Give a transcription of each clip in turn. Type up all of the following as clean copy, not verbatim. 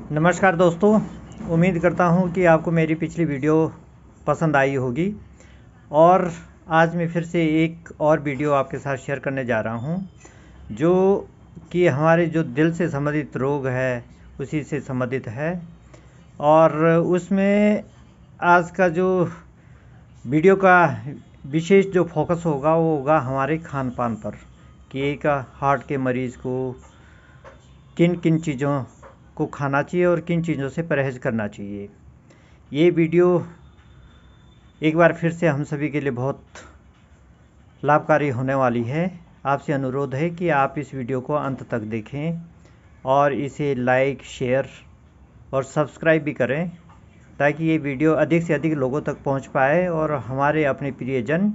नमस्कार दोस्तों, उम्मीद करता हूँ कि आपको मेरी पिछली वीडियो पसंद आई होगी। और आज मैं फिर से एक और वीडियो आपके साथ शेयर करने जा रहा हूँ, जो कि हमारे जो दिल से संबंधित रोग है उसी से संबंधित है। और उसमें आज का जो वीडियो का विशेष जो फोकस होगा वो होगा हमारे खान पान पर, कि एक हार्ट के मरीज़ को किन किन चीज़ों को खाना चाहिए और किन चीज़ों से परहेज़ करना चाहिए। ये वीडियो एक बार फिर से हम सभी के लिए बहुत लाभकारी होने वाली है। आपसे अनुरोध है कि आप इस वीडियो को अंत तक देखें और इसे लाइक, शेयर और सब्सक्राइब भी करें, ताकि ये वीडियो अधिक से अधिक लोगों तक पहुंच पाए और हमारे अपने प्रियजन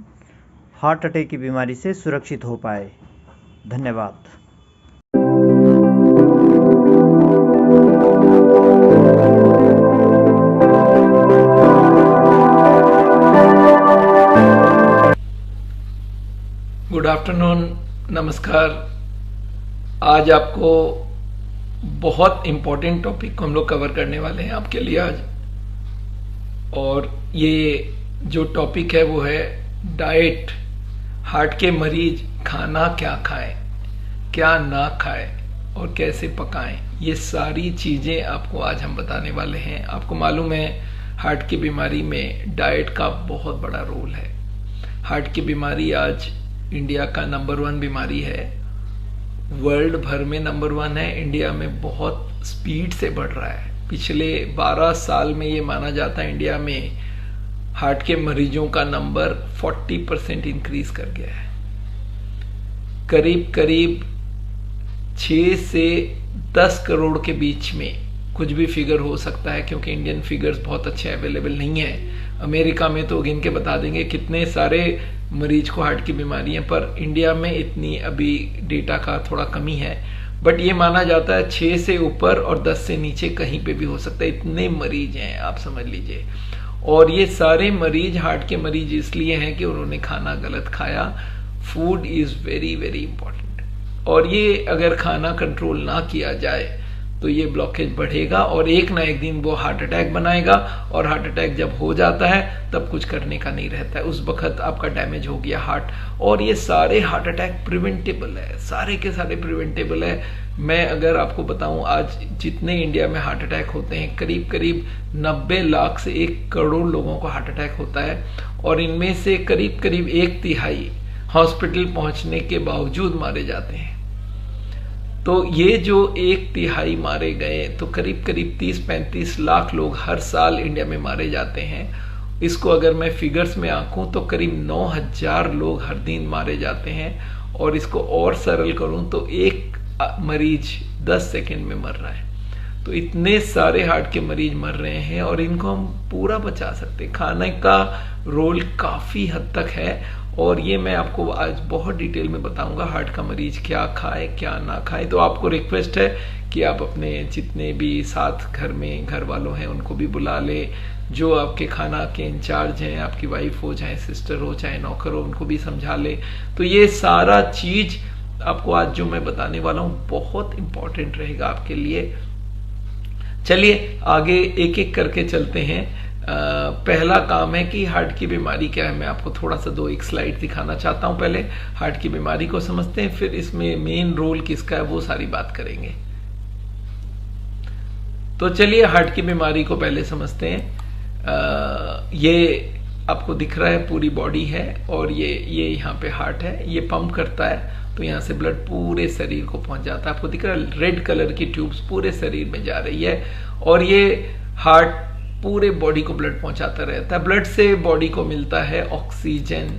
हार्ट अटैक की बीमारी से सुरक्षित हो पाए। धन्यवाद। गुड आफ्टरनून, नमस्कार। आज आपको बहुत इम्पोर्टेंट टॉपिक को हम लोग कवर करने वाले हैं आपके लिए आज। और ये जो टॉपिक है वो है डाइट। हार्ट के मरीज खाना क्या खाएं, क्या ना खाएं और कैसे पकाएं, ये सारी चीज़ें आपको आज हम बताने वाले हैं। आपको मालूम है हार्ट की बीमारी में डाइट का बहुत बड़ा रोल है। हार्ट की बीमारी आज इंडिया का नंबर 1 बीमारी है, वर्ल्ड भर में नंबर 1 है। इंडिया में बहुत स्पीड से बढ़ रहा है। पिछले 12 साल में ये माना जाता है इंडिया में हार्ट के मरीजों का नंबर 40% इंक्रीज कर गया है। करीब करीब 6 से 10 करोड़ के बीच में कुछ भी फिगर हो सकता है, क्योंकि इंडियन फिगर्स बहुत अच्छे अवेलेबल नहीं है। अमेरिका में तो गिन के बता देंगे कितने सारे मरीज को हार्ट की बीमारी है, पर इंडिया में इतनी अभी डेटा का थोड़ा कमी है। बट ये माना जाता है 6 से ऊपर और 10 से नीचे कहीं पे भी हो सकता है, इतने मरीज हैं, आप समझ लीजिए। और ये सारे मरीज हार्ट के मरीज इसलिए हैं कि उन्होंने खाना गलत खाया। Food is very very important, और ये अगर खाना कंट्रोल ना किया जाए तो ये ब्लॉकेज बढ़ेगा और एक ना एक दिन वो हार्ट अटैक बनाएगा। और हार्ट अटैक जब हो जाता है तब कुछ करने का नहीं रहता है, उस वक्त आपका डैमेज हो गया हार्ट। और ये सारे हार्ट अटैक प्रिवेंटेबल है, सारे के सारे प्रिवेंटेबल है। मैं अगर आपको बताऊं, आज जितने इंडिया में हार्ट अटैक होते हैं करीब करीब 90 लाख से 1 करोड़ लोगों को हार्ट अटैक होता है, और इनमें से करीब करीब 1/3 हॉस्पिटल पहुंचने के बावजूद मारे जाते हैं। तो ये जो 1/3 मारे गए, तो करीब करीब 30-35 लाख लोग हर साल इंडिया में मारे जाते हैं। इसको अगर मैं फिगर्स में आंकूं तो करीब 9000 लोग हर दिन मारे जाते हैं। और इसको और सरल करूं तो एक मरीज 10 सेकंड में मर रहा है। तो इतने सारे हार्ट के मरीज मर रहे हैं और इनको हम पूरा बचा सकते हैं। खाने का रोल काफी हद तक है, और ये मैं आपको आज बहुत डिटेल में बताऊंगा हार्ट का मरीज क्या खाए क्या ना खाए। तो आपको रिक्वेस्ट है कि आप अपने जितने भी साथ घर में घर वालों हैं उनको भी बुला ले, जो आपके खाना के इंचार्ज हैं, आपकी वाइफ हो चाहे सिस्टर हो चाहे नौकर हो, उनको भी समझा ले। तो ये सारा चीज आपको आज जो मैं बताने वाला हूँ बहुत इंपॉर्टेंट रहेगा आपके लिए। चलिए आगे एक एक करके चलते हैं। पहला काम है कि हार्ट की बीमारी क्या है। मैं आपको थोड़ा सा 1 स्लाइड दिखाना चाहता हूं। पहले हार्ट की बीमारी को समझते हैं, फिर इसमें मेन रोल किसका है वो सारी बात करेंगे। तो चलिए हार्ट की बीमारी को पहले समझते हैं। ये आपको दिख रहा है पूरी बॉडी है, और ये यहाँ पे हार्ट है, ये पंप करता है, तो यहाँ से ब्लड पूरे शरीर को पहुंच जाता है। आपको दिख रहा है रेड कलर की ट्यूब्स पूरे शरीर में जा रही है, और ये हार्ट पूरे बॉडी को ब्लड पहुंचाता रहता है। ब्लड से बॉडी को मिलता है ऑक्सीजन,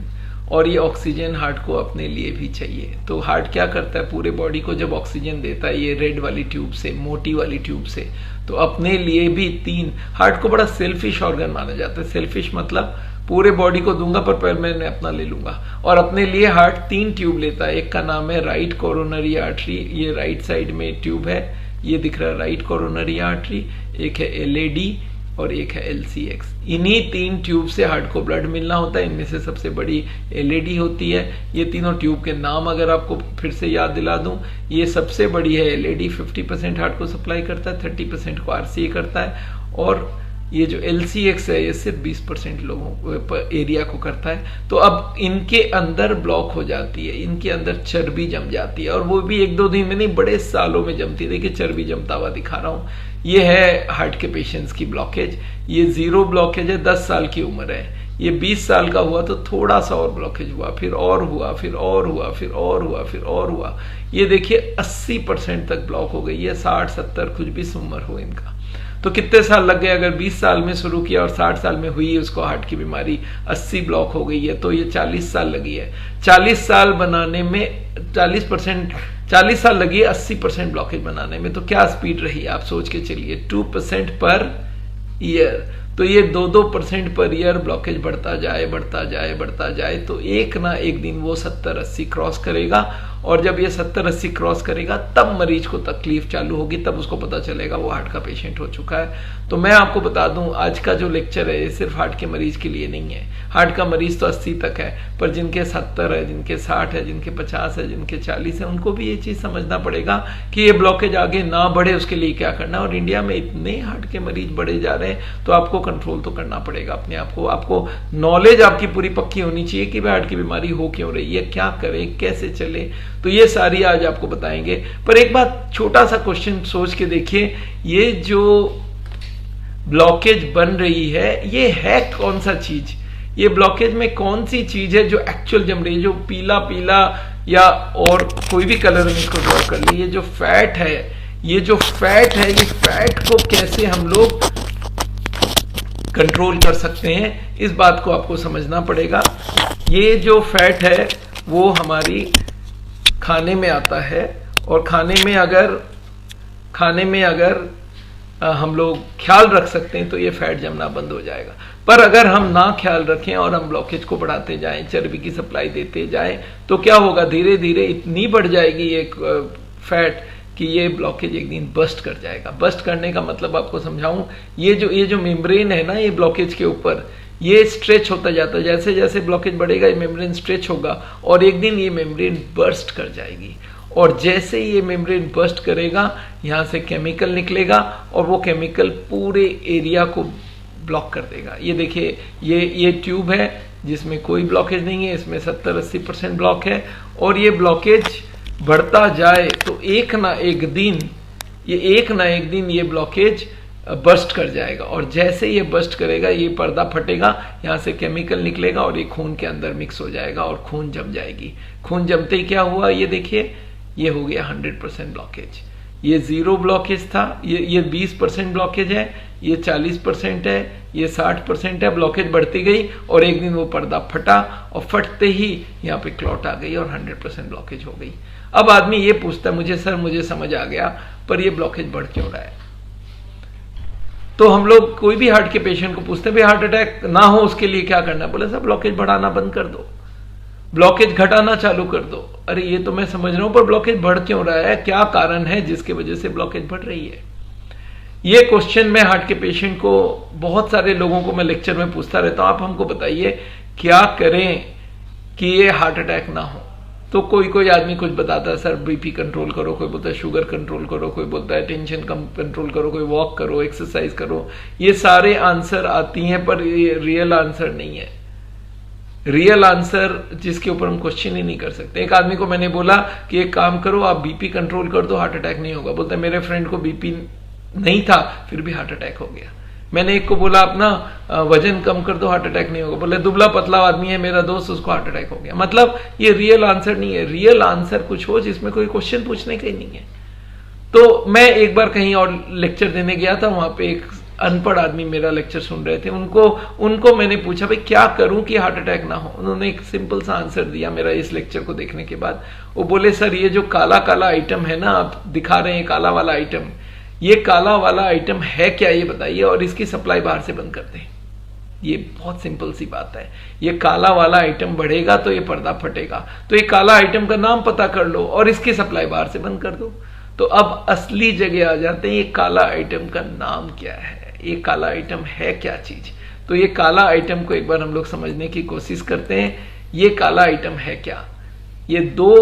और ये ऑक्सीजन हार्ट को अपने लिए भी चाहिए। तो हार्ट क्या करता है, पूरे बॉडी को जब ऑक्सीजन देता है ये रेड वाली ट्यूब से, मोटी वाली ट्यूब से, तो अपने लिए भी 3। हार्ट को बड़ा सेल्फिश ऑर्गन माना जाता है। सेल्फिश मतलब पूरे बॉडी को दूंगा पर पहले मैंने अपना ले लूंगा। और अपने लिए हार्ट 3 ट्यूब लेता है। एक का नाम है राइट कोरोनरी आर्टरी, ये राइट साइड में ट्यूब है, ये दिख रहा है राइट कोरोनरी आर्टरी। एक है एलएडी, और एक है LCX। इन्हीं 3 ट्यूब से हार्ट को ब्लड मिलना होता है। इनमें से सबसे बड़ी LED होती है। ये तीनों ट्यूब के नाम अगर आपको फिर से याद दिला दूं, ये सबसे बड़ी है LED, 50% हार्ट को सप्लाई करता है, 30% को RCA करता है, और ये जो LCX है ये सिर्फ 20% लोगों एरिया को करता है। तो अब इनके अंदर ब्लॉक हो जाती है, इनके अंदर चर्बी जम जाती है, और वो भी 1-2 दिन में नहीं, बड़े सालों में जमती है। देखिए चर्बी जमता हुआ दिखा रहा हूं, ये है हार्ट के पेशेंट्स की ब्लॉकेज। ये 0 ब्लॉकेज है, 10 साल की उम्र है। ये 20 साल का हुआ तो थोड़ा सा और ब्लॉकेज हुआ, फिर और हुआ, फिर और हुआ, फिर और हुआ, फिर और हुआ। ये देखिए 80% तक ब्लॉक हो गई है। 60-70 कुछ भी उम्र हो इनका, तो कितने साल लग गए? अगर 20 साल में शुरू किया और 60 साल में हुई उसको हार्ट की बीमारी, 80 ब्लॉक हो गई है, तो ये 40 साल लगी है। 40 साल बनाने में 40 साल लगी है 80% ब्लॉकेज बनाने में। तो क्या स्पीड रही आप सोच के चलिए, 2% पर ईयर। तो ये 2% पर ईयर ब्लॉकेज बढ़ता जाए, बढ़ता जाए, बढ़ता जाए, तो एक ना एक दिन वो 70-80 क्रॉस करेगा। और जब ये 70-80 क्रॉस करेगा तब मरीज को तकलीफ चालू होगी, तब उसको पता चलेगा वो हार्ट का पेशेंट हो चुका है। तो मैं आपको बता दूं, आज का जो लेक्चर है ये सिर्फ हार्ट के मरीज के लिए नहीं है। हार्ट का मरीज तो 80 तक है, पर जिनके 70 है, जिनके 60 है, जिनके 50 है, जिनके 40 है, उनको भी ये चीज समझना पड़ेगा कि ये ब्लॉकेज आगे ना बढ़े, उसके लिए क्या करना। और इंडिया में इतने हार्ट के मरीज बढ़े जा रहे हैं, तो आपको कंट्रोल तो करना पड़ेगा अपने आप को। आपको नॉलेज आपकी पूरी पक्की होनी चाहिए कि हार्ट की बीमारी हो क्यों रही है, क्या करें, कैसे चले। तो ये सारी आज आपको बताएंगे। पर एक बात, छोटा सा क्वेश्चन सोच के देखिए, ये जो ब्लॉकेज बन रही है ये है कौन सा चीज? ये ब्लॉकेज में कौन सी चीज है जो एक्चुअल जम रही है? जो पीला पीला या और कोई भी कलर में इसको ड्रॉ कर ली, ये जो फैट है, ये जो फैट है, ये फैट को कैसे हम लोग कंट्रोल कर सकते हैं, इस बात को आपको समझना पड़ेगा। ये जो फैट है वो हमारी खाने में आता है, और खाने में अगर हम लोग ख्याल रख सकते हैं तो ये फैट जमना बंद हो जाएगा। पर अगर हम ना ख्याल रखें और हम ब्लॉकेज को बढ़ाते जाएं, चर्बी की सप्लाई देते जाएं, तो क्या होगा, धीरे धीरे इतनी बढ़ जाएगी ये फैट कि ये ब्लॉकेज एक दिन बस्ट कर जाएगा। बस्ट करने का मतलब आपको समझाऊं, ये जो मेम्ब्रेन है ना, ये ब्लॉकेज के ऊपर ये स्ट्रेच होता जाता है। जैसे जैसे ब्लॉकेज बढ़ेगा ये मेम्ब्रेन स्ट्रेच होगा, और एक दिन ये मेम्ब्रेन बर्स्ट कर जाएगी। और जैसे ये मेम्ब्रेन बर्स्ट करेगा, यहां से केमिकल निकलेगा, और वो केमिकल पूरे एरिया को ब्लॉक कर देगा। ये देखिए, ये ट्यूब है जिसमें कोई ब्लॉकेज नहीं है, इसमें 70-80% ब्लॉक है, और ये ब्लॉकेज बढ़ता जाए तो एक ना एक दिन ये ब्लॉकेज बस्ट कर जाएगा। और जैसे ये बस्ट करेगा, ये पर्दा फटेगा, यहाँ से केमिकल निकलेगा और ये खून के अंदर मिक्स हो जाएगा और खून जम जाएगी। खून जमते ही क्या हुआ, ये देखिए, ये हो गया 100% ब्लॉकेज। ये 0 ब्लॉकेज था, ये 20% ब्लॉकेज है, ये 40% है, ये 60% है। ब्लॉकेज बढ़ती गई और एक दिन वो पर्दा फटा, और फटते ही यहाँ पे क्लॉट आ गई और 100% ब्लॉकेज हो गई। अब आदमी ये पूछता है मुझे, सर मुझे समझ आ गया, पर ये ब्लॉकेज बढ़ क्यों रहा है? तो हम लोग कोई भी हार्ट के पेशेंट को पूछते हैं, भाई हार्ट अटैक ना हो उसके लिए क्या करना है? बोले सर ब्लॉकेज बढ़ाना बंद कर दो, ब्लॉकेज घटाना चालू कर दो। अरे ये तो मैं समझ रहा हूं, पर ब्लॉकेज बढ़ क्यों रहा है? क्या कारण है जिसकी वजह से ब्लॉकेज बढ़ रही है? ये क्वेश्चन मैं हार्ट के पेशेंट को, बहुत सारे लोगों को मैं लेक्चर में पूछता रहता हूं, आप हमको बताइए क्या करें कि ये हार्ट अटैक ना हो। तो कोई आदमी कुछ बताता है, सर बीपी कंट्रोल करो, कोई बोलता है शुगर कंट्रोल करो, कोई बोलता है टेंशन कम कंट्रोल करो, कोई वॉक करो, एक्सरसाइज करो। ये सारे आंसर आती हैं, पर ये रियल आंसर नहीं है। रियल आंसर जिसके ऊपर हम क्वेश्चन ही नहीं कर सकते। एक आदमी को मैंने बोला कि एक काम करो, आप बीपी कंट्रोल कर दो, हार्ट अटैक नहीं होगा। बोलता है मेरे फ्रेंड को बीपी नहीं था फिर भी हार्ट अटैक हो गया। मैंने एक को बोला अपना वजन कम कर दो, हार्ट अटैक नहीं होगा। बोले दुबला पतला आदमी है मेरा दोस्त, उसको हार्ट अटैक हो गया। मतलब ये रियल आंसर नहीं है। रियल आंसर कुछ हो जिसमें कोई क्वेश्चन पूछने का ही नहीं है। तो मैं एक बार कहीं और लेक्चर देने गया था, वहां पे एक अनपढ़ आदमी मेरा लेक्चर सुन रहे थे। उनको मैंने पूछा भाई क्या करूं कि हार्ट अटैक ना हो। उन्होंने एक सिंपल सा आंसर दिया मेरा इस लेक्चर को देखने के बाद। वो बोले सर ये जो काला काला आइटम है ना, आप दिखा रहे हैं काला वाला आइटम, ये काला वाला आइटम है क्या ये बताइए, और इसकी सप्लाई बाहर से बंद कर दें। ये बहुत सिंपल सी बात है। ये काला वाला आइटम बढ़ेगा तो ये पर्दा फटेगा, तो ये काला आइटम का नाम पता कर लो और इसकी सप्लाई बाहर से बंद कर दो। तो अब असली जगह आ जाते हैं, ये काला आइटम का नाम क्या है, ये काला आइटम है क्या चीज। तो ये काला आइटम को एक बार हम लोग समझने की कोशिश करते हैं। ये काला आइटम है क्या। ये 2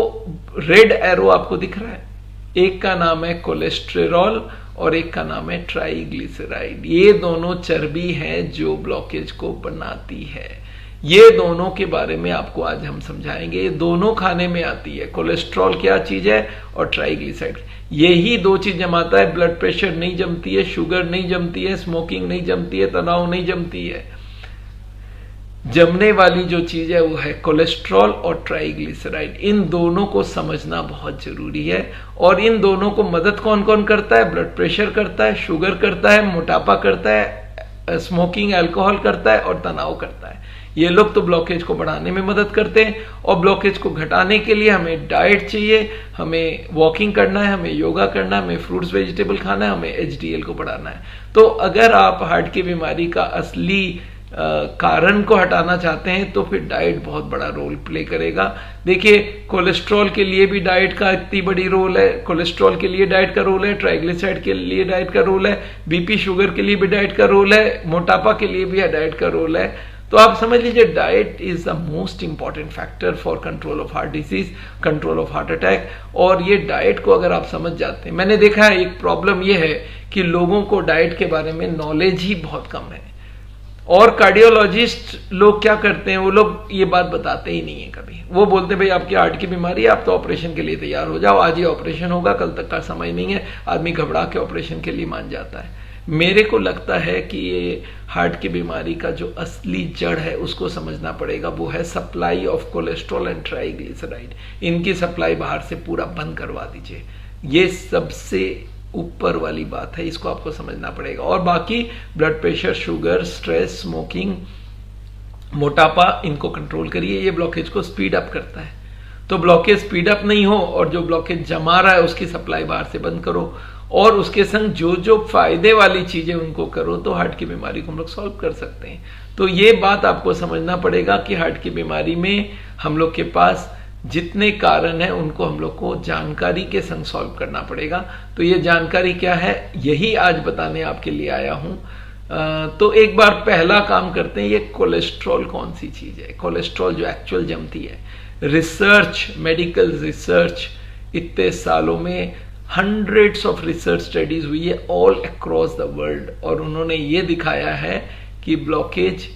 रेड एरो आपको दिख रहा है, एक का नाम है कोलेस्ट्रेरॉल और एक का नाम है ट्राइग्लिसराइड। ये दोनों चर्बी हैं जो ब्लॉकेज को बनाती है। ये दोनों के बारे में आपको आज हम समझाएंगे। ये दोनों खाने में आती है। कोलेस्ट्रॉल क्या चीज है और ट्राइग्लिसराइड, यही 2 चीज जमाता है। ब्लड प्रेशर नहीं जमती है, शुगर नहीं जमती है, स्मोकिंग नहीं जमती है, तनाव नहीं जमती है। जमने वाली जो चीज है वो है कोलेस्ट्रॉल और ट्राइग्लिसराइड। इन दोनों को समझना बहुत जरूरी है। और इन दोनों को मदद कौन कौन करता है। ब्लड प्रेशर करता है, शुगर करता है, मोटापा करता है, स्मोकिंग अल्कोहल करता है और तनाव करता है। ये लोग तो ब्लॉकेज को बढ़ाने में मदद करते हैं। और ब्लॉकेज को घटाने के लिए हमें डाइट चाहिए, हमें वॉकिंग करना है, हमें योगा करना है, हमें फ्रूट्स वेजिटेबल खाना है, हमें HDL को बढ़ाना है। तो अगर आप हार्ट की बीमारी का असली कारण को हटाना चाहते हैं तो फिर डाइट बहुत बड़ा रोल प्ले करेगा। देखिए, कोलेस्ट्रॉल के लिए भी डाइट का इतनी बड़ी रोल है, कोलेस्ट्रॉल के लिए डाइट का रोल है, ट्राइग्लिसराइड के लिए डाइट का रोल है, बीपी शुगर के लिए भी डाइट का रोल है, मोटापा के लिए भी डाइट का रोल है। तो आप समझ लीजिए diet is the most important factor for control of heart disease, control of heart attack. और ये डाइट को अगर आप समझ जाते हैं, मैंने देखा है एक प्रॉब्लम ये है कि लोगों को डाइट के बारे में नॉलेज ही बहुत कम है। और कार्डियोलॉजिस्ट लोग क्या करते हैं, वो लोग ये बात बताते ही नहीं है कभी। वो बोलते हैं भाई आपकी हार्ट की बीमारी है, आप तो ऑपरेशन के लिए तैयार हो जाओ, आज ये ऑपरेशन होगा, कल तक का समय नहीं है। आदमी घबरा के ऑपरेशन के लिए मान जाता है। मेरे को लगता है कि ये हार्ट की बीमारी का जो असली जड़ है उसको समझना पड़ेगा। वो है supply of cholesterol and triglyceride. इनकी सप्लाई बाहर से पूरा बंद करवा दीजिए। ये सबसे ऊपर वाली बात है, इसको आपको समझना पड़ेगा। और बाकी blood pressure, sugar, stress, smoking, मोटापा, इनको कंट्रोल करिए। ये ब्लॉकेज को स्पीड अप करता है। तो ब्लॉकेज स्पीड अप नहीं हो और जो ब्लॉकेज जमा रहा है उसकी सप्लाई बाहर से बंद करो। और उसके संग जो जो फायदे वाली चीजें उनको करो, तो हार्ट की बीमारी को हम लोग सॉल्व कर सकते हैं। तो ये बात आपको समझना पड़ेगा कि हार्ट की बीमारी में हम लोग के पास जितने कारण हैं उनको हम लोग को जानकारी के संग सॉल्व करना पड़ेगा। तो ये जानकारी क्या है, यही आज बताने आपके लिए आया हूं। तो एक बार पहला काम करते हैं, ये कोलेस्ट्रॉल कौन सी चीज है। कोलेस्ट्रॉल जो एक्चुअल जमती है, रिसर्च, मेडिकल रिसर्च, इतने सालों में हंड्रेड्स ऑफ रिसर्च स्टडीज हुई है ऑल अक्रॉस द वर्ल्ड। और उन्होंने ये दिखाया है कि ब्लॉकेज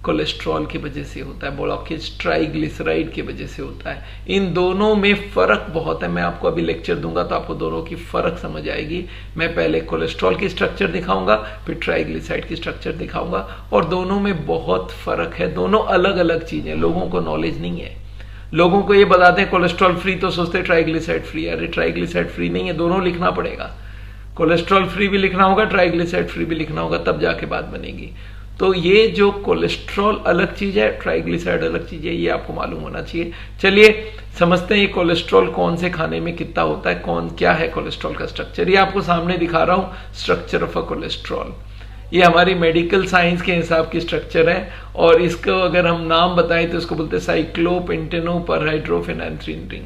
कोलेस्ट्रॉल की वजह से होता है, ब्लॉकेज ट्राइग्लिसराइड की वजह से होता है। इन दोनों में फर्क बहुत है। मैं आपको अभी लेक्चर दूंगा तो आपको दोनों की फर्क समझ आएगी। मैं पहले कोलेस्ट्रॉल की स्ट्रक्चर दिखाऊंगा, फिर ट्राइग्लिसराइड की स्ट्रक्चर दिखाऊंगा। और दोनों में बहुत फर्क है। दोनों अलग अलग चीजें, लोगों को नॉलेज नहीं है। लोगों को ये बताते हैं कोलेस्ट्रॉल फ्री, तो सोचते हैं ट्राइग्लिसराइड फ्री। अरे ट्राइग्लिसराइड फ्री नहीं है, दोनों लिखना पड़ेगा। कोलेस्ट्रॉल फ्री भी लिखना होगा, ट्राइग्लिसराइड फ्री भी लिखना होगा, तब जाके बात बनेगी। तो ये जो कोलेस्ट्रॉल अलग चीज है, ट्राइग्लिसराइड अलग चीज है, ये आपको मालूम होना चाहिए। चलिए समझते हैं ये कोलेस्ट्रॉल कौन से खाने में कितना होता है, कौन क्या है कोलेस्ट्रॉल का स्ट्रक्चर। ये आपको सामने दिखा रहा हूं, स्ट्रक्चर ऑफ अ कोलेस्ट्रॉल। ये हमारी मेडिकल साइंस के हिसाब की स्ट्रक्चर है। और इसको अगर हम नाम बताएं तो इसको बोलते हैं साइक्लोपेंटेनोपरहाइड्रोफेनेंथ्रीन रिंग।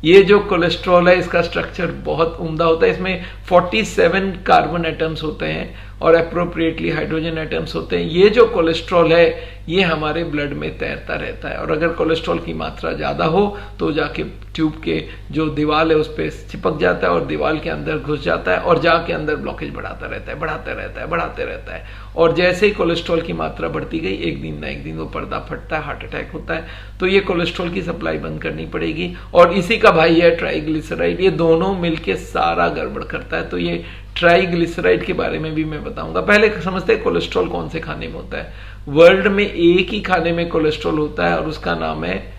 ये जो कोलेस्ट्रॉल है इसका स्ट्रक्चर बहुत उम्दा होता है। इसमें 47 कार्बन एटम्स होते हैं और अप्रोप्रिएटली हाइड्रोजन एटम्स होते हैं। ये जो कोलेस्ट्रॉल है ये हमारे ब्लड में तैरता रहता है। और अगर कोलेस्ट्रॉल की मात्रा ज्यादा हो तो जाके ट्यूब के जो दीवार है उस पर चिपक जाता है और दीवार के अंदर घुस जाता है और जाके अंदर ब्लॉकेज बढ़ाता रहता है, बढ़ाते रहता है, बढ़ाते रहता है। और जैसे ही कोलेस्ट्रॉल की मात्रा बढ़ती गई, एक दिन ना एक दिन वो पर्दा फटता है, हार्ट अटैक होता है। तो ये कोलेस्ट्रॉल की सप्लाई बंद करनी पड़ेगी। और इसी का भाई है ट्राइग्लिसराइड। ये दोनों मिलके सारा गड़बड़ करता है। तो ये ट्राइग्लिसराइड के बारे में भी मैं बताऊंगा। पहले समझते हैं कोलेस्ट्रॉल कौन से खाने में होता है। वर्ल्ड में एक ही खाने में कोलेस्ट्रॉल होता है और उसका नाम है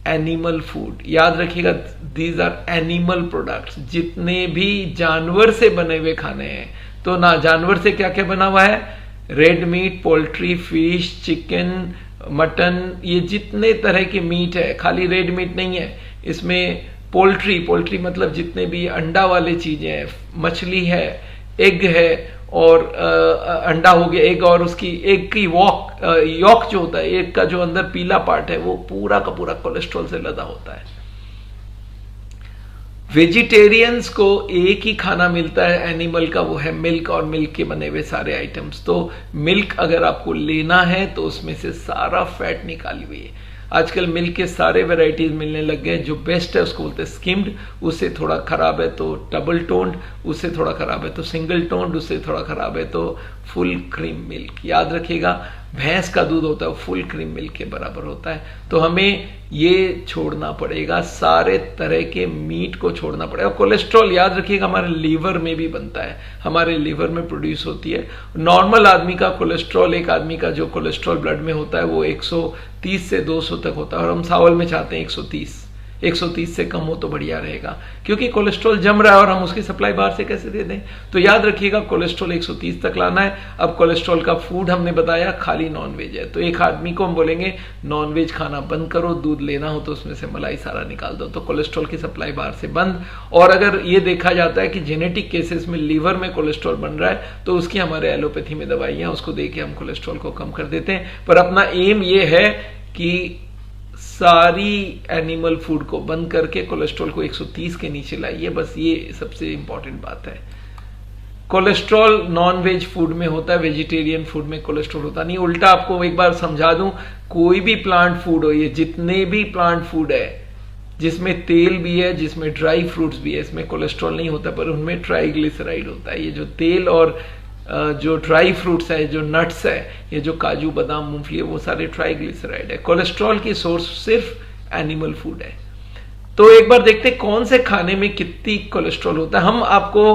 एनिमल फूड। याद रखिएगा, दीज आर एनिमल प्रोडक्ट्स। जितने भी जानवर से बने हुए खाने हैं, तो ना जानवर से क्या क्या बना हुआ है, red meat, poultry, fish, chicken, mutton, ये जितने तरह के मीट है। खाली रेड मीट नहीं है इसमें, पोल्ट्री मतलब जितने भी अंडा वाले चीजें हैं, मछली है, एग है, और अंडा हो गया एग, और उसकी एग की यॉक जो होता है, एग का जो अंदर पीला पार्ट है, वो पूरा का पूरा कोलेस्ट्रॉल से लदा होता है। वेजिटेरियंस को एक ही खाना मिलता है एनिमल का, वो है मिल्क और मिल्क के बने हुए सारे आइटम्स। तो मिल्क अगर आपको लेना है तो उसमें से सारा फैट निकाली हुई है। आजकल मिल्क के सारे वैरायटीज मिलने लग गए। जो बेस्ट है उसको बोलते हैं स्किम्ड, उससे थोड़ा खराब है तो डबल टोन्ड, उससे थोड़ा खराब है तो सिंगल टोन्ड, उससे थोड़ा खराब है तो फुल क्रीम मिल्क। याद रखिएगा भैंस का दूध होता है वो फुल क्रीम मिल्क के बराबर होता है। तो हमें ये छोड़ना पड़ेगा, सारे तरह के मीट को छोड़ना पड़ेगा। कोलेस्ट्रॉल याद रखिएगा हमारे लीवर में भी बनता है, हमारे लीवर में प्रोड्यूस होती है। नॉर्मल आदमी का कोलेस्ट्रॉल, एक आदमी का जो कोलेस्ट्रॉल ब्लड में होता है वो 130 से 200 तक होता है, और हम सावल में चाहते हैं 130 से कम हो तो बढ़िया रहेगा, क्योंकि कोलेस्ट्रॉल जम रहा है और हम उसकी सप्लाई बाहर से कैसे दे दें। तो याद रखिएगा कोलेस्ट्रॉल 130 तक लाना है। अब कोलेस्ट्रॉल का फूड हमने बताया खाली नॉनवेज है, तो एक आदमी को हम बोलेंगे नॉनवेज खाना बंद करो, दूध लेना हो तो उसमें से मलाई सारा निकाल दो, तो कोलेस्ट्रॉल की सप्लाई बाहर से बंद। और अगर ये देखा जाता है कि जेनेटिक केसेस में लीवर में कोलेस्ट्रॉल बन रहा है तो उसकी हमारे एलोपैथी में दवाइयां, उसको दे के हम कोलेस्ट्रॉल को कम कर देते हैं। पर अपना एम ये है कि सारी एनिमल फूड को बंद करके कोलेस्ट्रॉल को 130 के नीचे लाइए, बस ये सबसे इंपॉर्टेंट बात है। कोलेस्ट्रॉल नॉन वेज फूड में होता है, वेजिटेरियन फूड में कोलेस्ट्रॉल होता नहीं। उल्टा आपको एक बार समझा दूं, कोई भी प्लांट फूड हो, ये जितने भी प्लांट फूड है जिसमें तेल भी है, जिसमें ड्राई फ्रूट्स भी है, इसमें कोलेस्ट्रॉल नहीं होता, पर उनमें ट्राइग्लिसराइड होता है। ये जो तेल और जो ड्राई फ्रूट्स है, जो नट्स है, ये जो काजू बादाम मूंगफली है, वो सारे ट्राइग्लिसराइड है। कोलेस्ट्रॉल की सोर्स सिर्फ एनिमल फूड है। तो एक बार देखते हैं कौन से खाने में कितनी कोलेस्ट्रॉल होता है। हम आपको